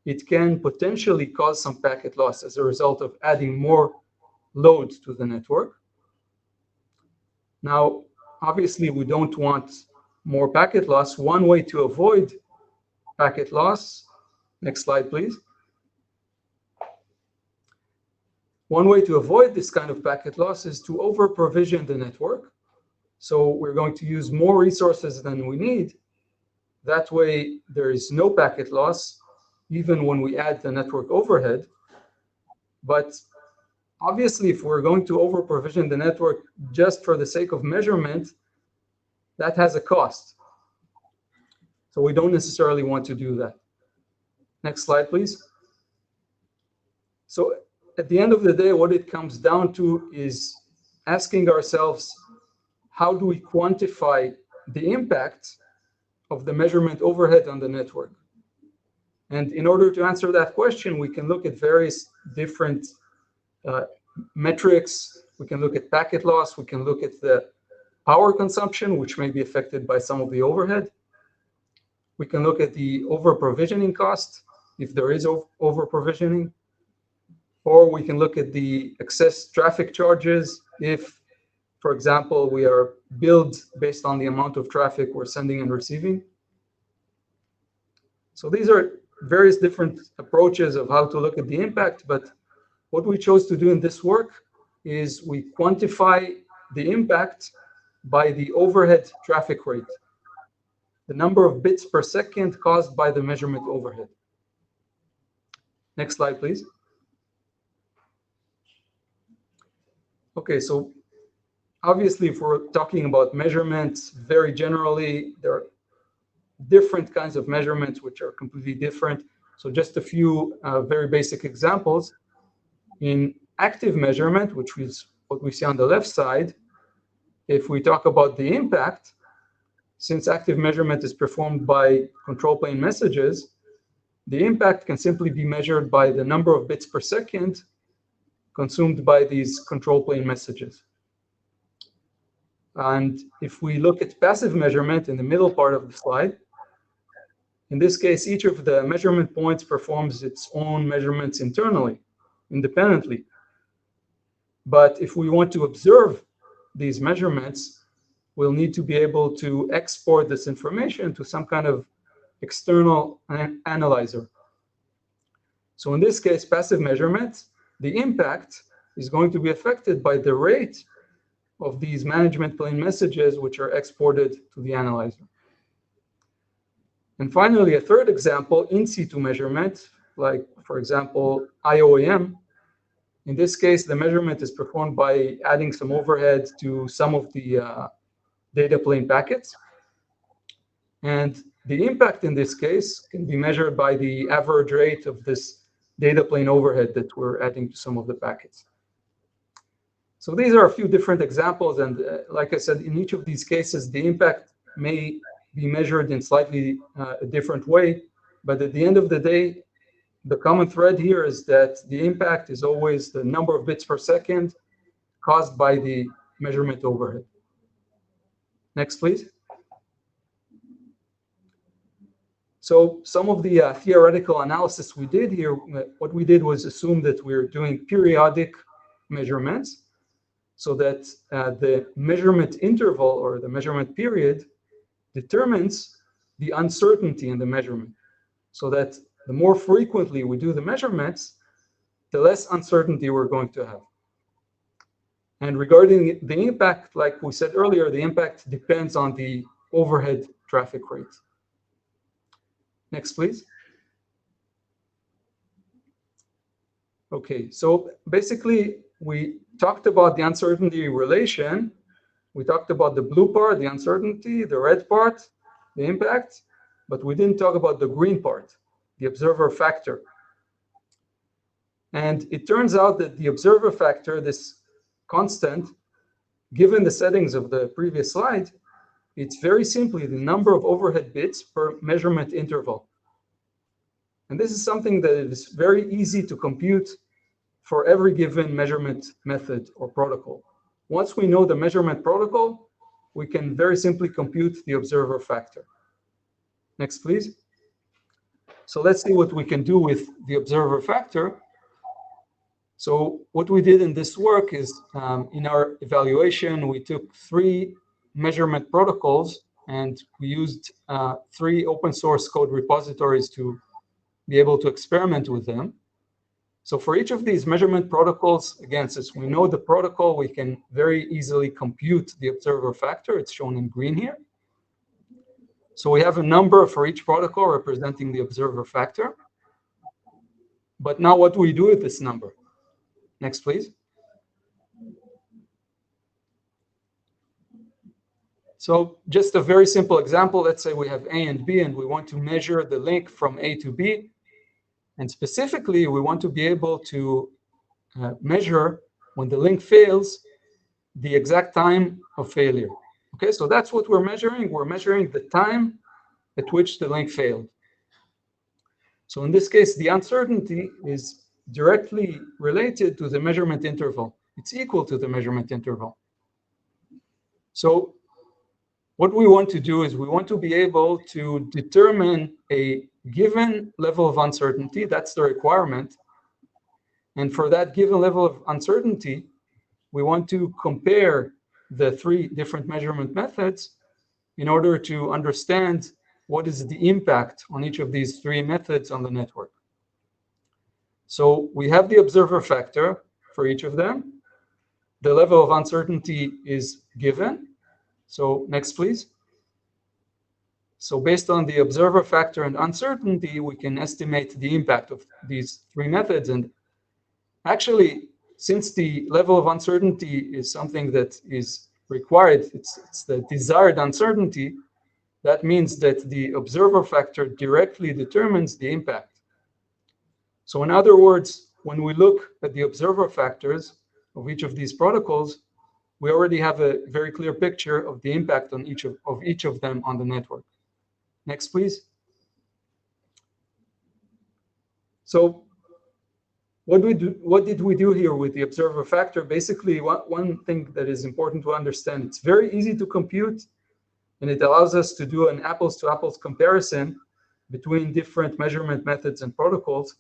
it can potentially cause some packet loss as a result of adding more load to the network. Now, obviously we don't want more packet loss. One way to avoid packet loss, next slide, please. One way to avoid this kind of packet loss is to over-provision the network. So we're going to use more resources than we need. That way, there is no packet loss, even when we add the network overhead. But obviously, if we're going to over-provision the network just for the sake of measurement, that has a cost. So we don't necessarily want to do that. Next slide, please. So at the end of the day, what it comes down to is asking ourselves, how do we quantify the impact of the measurement overhead on the network? And in order to answer that question, we can look at various different metrics. We can look at packet loss. We can look at the power consumption, which may be affected by some of the overhead. We can look at the over-provisioning cost, if there is over-provisioning. Or we can look at the excess traffic charges if, for example, we are billed based on the amount of traffic we're sending and receiving. So these are various different approaches of how to look at the impact, but what we chose to do in this work is we quantify the impact by the overhead traffic rate, the number of bits per second caused by the measurement overhead. Next slide, please. Okay, so obviously, if we're talking about measurements very generally, there are different kinds of measurements which are completely different. So just a few very basic examples. In active measurement, which is what we see on the left side, if we talk about the impact, since active measurement is performed by control plane messages, the impact can simply be measured by the number of bits per second consumed by these control plane messages. And if we look at passive measurement in the middle part of the slide, in this case, each of the measurement points performs its own measurements internally, independently. But if we want to observe these measurements, we'll need to be able to export this information to some kind of external analyzer. So in this case, passive measurements, the impact is going to be affected by the rate of these management plane messages which are exported to the analyzer. And finally, a third example, in situ measurement, like, for example, IOEM. In this case, the measurement is performed by adding some overhead to some of the data plane packets. And the impact in this case can be measured by the average rate of this data plane overhead that we're adding to some of the packets. So these are a few different examples. And like I said, in each of these cases, the impact may be measured in slightly a different way. But at the end of the day, the common thread here is that the impact is always the number of bits per second caused by the measurement overhead. Next, please. So some of the theoretical analysis we did here, what we did was assume that we're doing periodic measurements so that the measurement interval or the measurement period determines the uncertainty in the measurement, so that the more frequently we do the measurements, the less uncertainty we're going to have. And regarding the impact, like we said earlier, the impact depends on the overhead traffic rate. Next, please. Okay, so basically, we talked about the uncertainty relation. We talked about the blue part, the uncertainty, the red part, the impact, but we didn't talk about the green part, the observer factor. And it turns out that the observer factor, this constant, given the settings of the previous slide, it's very simply the number of overhead bits per measurement interval. And this is something that is very easy to compute for every given measurement method or protocol. Once we know the measurement protocol, we can very simply compute the observer factor. Next, please. So let's see what we can do with the observer factor. So what we did in this work is, in our evaluation, we took 3 measurement protocols and we used 3 open source code repositories to be able to experiment with them. So for each of these measurement protocols, again, since we know the protocol, we can very easily compute the observer factor. It's shown in green here. So we have a number for each protocol representing the observer factor. But now what do we do with this number? Next, please. So just a very simple example. Let's say we have A and B and we want to measure the link from A to B. And specifically, we want to be able to measure when the link fails, the exact time of failure. Okay, so that's what we're measuring. We're measuring the time at which the link failed. So in this case, the uncertainty is directly related to the measurement interval. It's equal to the measurement interval. So what we want to do is we want to be able to determine a given level of uncertainty. That's the requirement. And for that given level of uncertainty, we want to compare the three different measurement methods in order to understand what is the impact on each of these three methods on the network. So we have the observer factor for each of them. The level of uncertainty is given. So next, please. So based on the observer factor and uncertainty, we can estimate the impact of these three methods. And actually, since the level of uncertainty is something that is required, it's the desired uncertainty, that means that the observer factor directly determines the impact. So in other words, when we look at the observer factors of each of these protocols, we already have a very clear picture of the impact on each of them on the network. Next, please. So what did we do here with the observer factor? Basically, one thing that is important to understand, it's very easy to compute, and it allows us to do an apples-to-apples comparison between different measurement methods and protocols.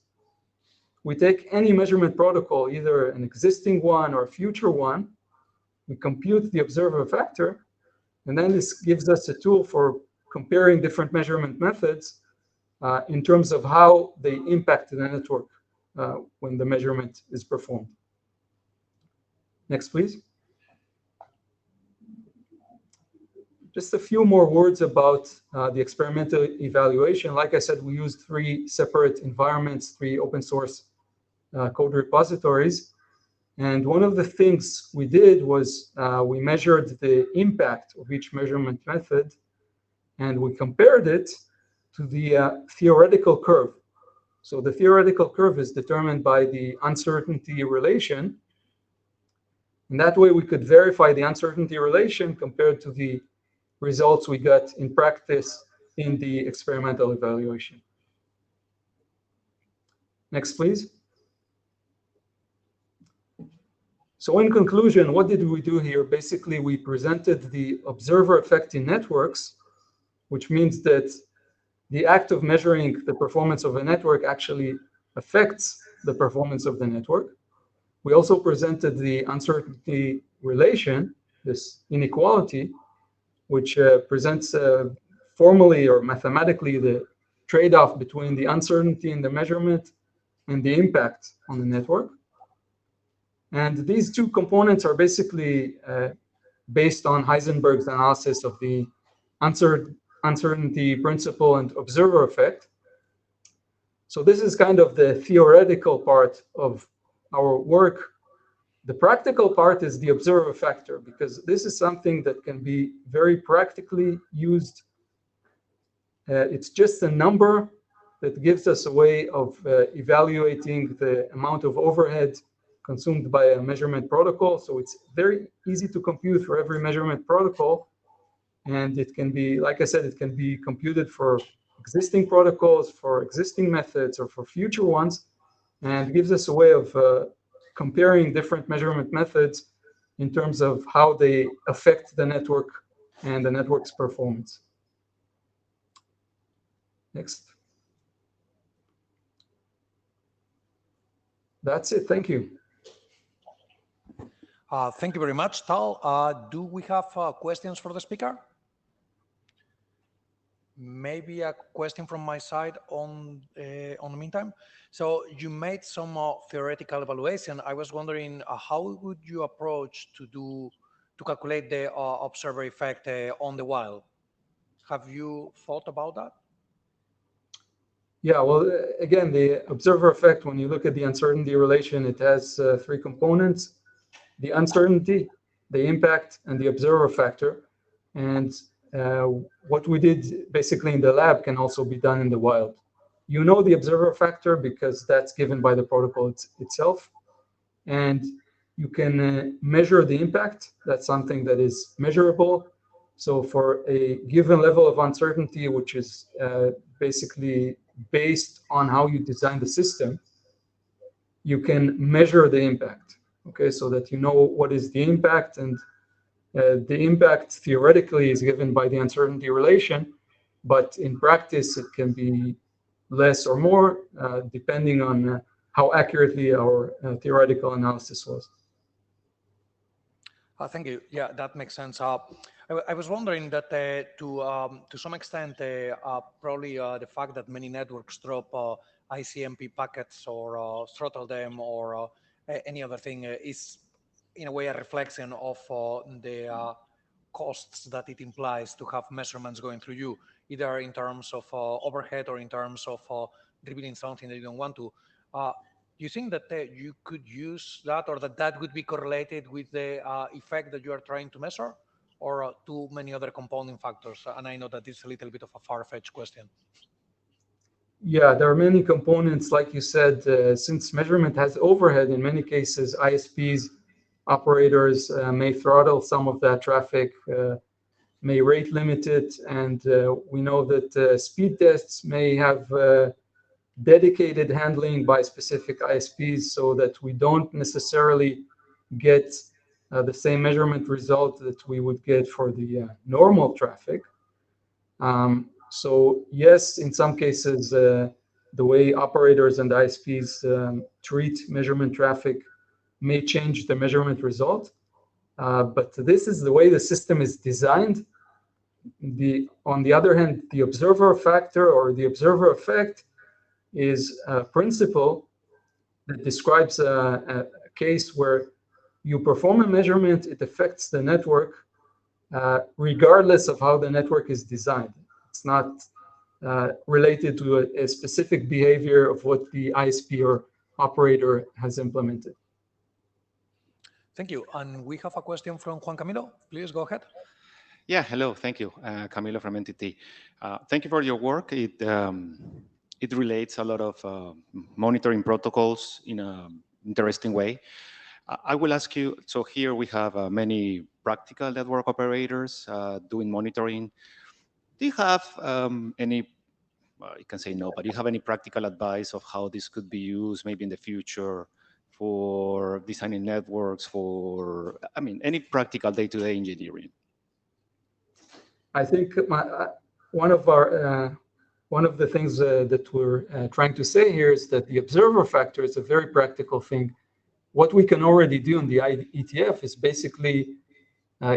We take any measurement protocol, either an existing one or a future one, we compute the observer factor, and then this gives us a tool for comparing different measurement methods in terms of how they impact the network when the measurement is performed. Next, please. Just a few more words about the experimental evaluation. Like I said, we used three separate environments, three open source code repositories. And one of the things we did was we measured the impact of each measurement method, and we compared it to the theoretical curve. So the theoretical curve is determined by the uncertainty relation. And that way we could verify the uncertainty relation compared to the results we got in practice in the experimental evaluation. Next, please. So in conclusion, what did we do here? Basically, we presented the observer effect in networks, which means that the act of measuring the performance of a network actually affects the performance of the network. We also presented the uncertainty relation, this inequality, which presents formally or mathematically the trade-off between the uncertainty in the measurement and the impact on the network. And these two components are basically based on Heisenberg's analysis of the uncertainty principle and observer effect. So this is kind of the theoretical part of our work. The practical part is the observer factor, because this is something that can be very practically used. It's just a number that gives us a way of evaluating the amount of overhead consumed by a measurement protocol. So it's very easy to compute for every measurement protocol. And it can be, like I said, it can be computed for existing protocols, for existing methods, or for future ones, and gives us a way of comparing different measurement methods in terms of how they affect the network and the network's performance. Next. That's it. Thank you. Thank you very much, Tal. Do we have questions for the speaker? Maybe a question from my side on the meantime. So you made some theoretical evaluation. I was wondering how would you approach to calculate the observer effect on the wild? Have you thought about that? Yeah, well, again, the observer effect, when you look at the uncertainty relation, it has three components: the uncertainty, the impact, and the observer factor. And what we did basically in the lab can also be done in the wild. You know the observer factor because that's given by the protocol itself. And you can measure the impact. That's something that is measurable. So for a given level of uncertainty, which is basically based on how you design the system, you can measure the impact. Okay, so that you know what is the impact, and The impact theoretically is given by the uncertainty relation, but in practice it can be less or more, depending on how accurately our theoretical analysis was. Thank you. Yeah, that makes sense. I was wondering that to some extent, probably the fact that many networks drop ICMP packets or throttle them or any other thing is in a way a reflection of the costs that it implies to have measurements going through you, either in terms of overhead or in terms of revealing something that you don't want to. Do you think that you could use that, or that would be correlated with the effect that you are trying to measure, or too many other compounding factors? And I know that it's a little bit of a far-fetched question. Yeah, there are many components, like you said, since measurement has overhead, in many cases, ISPs, operators may throttle some of that traffic, may rate limit it, and we know that speed tests may have dedicated handling by specific ISPs so that we don't necessarily get the same measurement result that we would get for the normal traffic. So yes, in some cases, the way operators and ISPs treat measurement traffic may change the measurement result. But this is the way the system is designed. On the other hand, the observer factor or the observer effect is a principle that describes a case where you perform a measurement, it affects the network regardless of how the network is designed. It's not related to a specific behavior of what the ISP or operator has implemented. Thank you. And we have a question from Juan Camilo. Please go ahead. Yeah, hello. Thank you. Camilo from NTT. Thank you for your work. It relates a lot of monitoring protocols in an interesting way. I will ask you, so here we have many practical network operators doing monitoring. Do you have any, you can say no, but do you have any practical advice of how this could be used maybe in the future for designing networks, for, I mean, any practical day-to-day engineering? I think one of the things that we're trying to say here is that the observer factor is a very practical thing. What we can already do in the IETF is basically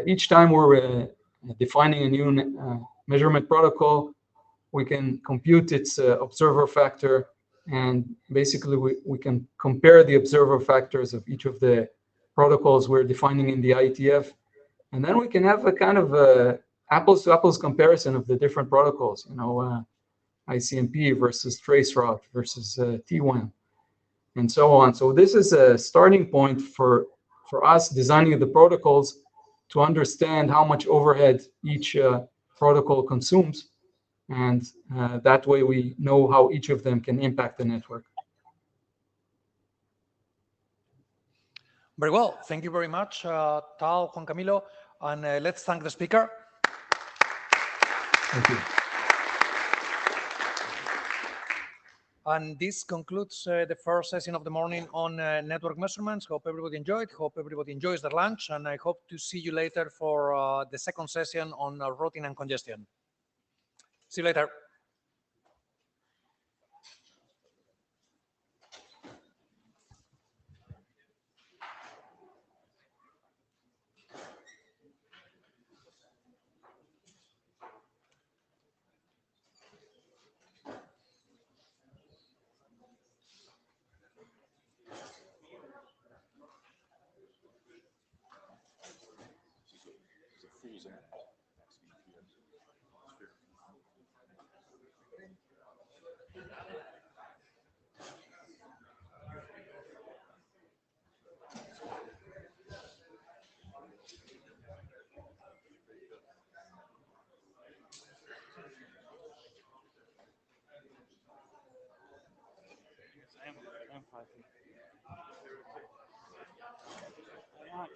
each time we're defining a new measurement protocol, we can compute its observer factor, and basically we can compare the observer factors of each of the protocols we're defining in the IETF, and then we can have a kind of apples-to-apples comparison of the different protocols, you know, ICMP versus traceroute versus T1, and so on. So this is a starting point for us designing the protocols to understand how much overhead each protocol consumes, and that way we know how each of them can impact the network. Very well. Thank you very much, Tal, Juan Camilo, and let's thank the speaker. Thank you. And this concludes the first session of the morning on network measurements. Hope everybody enjoyed. Hope everybody enjoys their lunch. And I hope to see you later for the second session on routing and congestion. See you later. I'm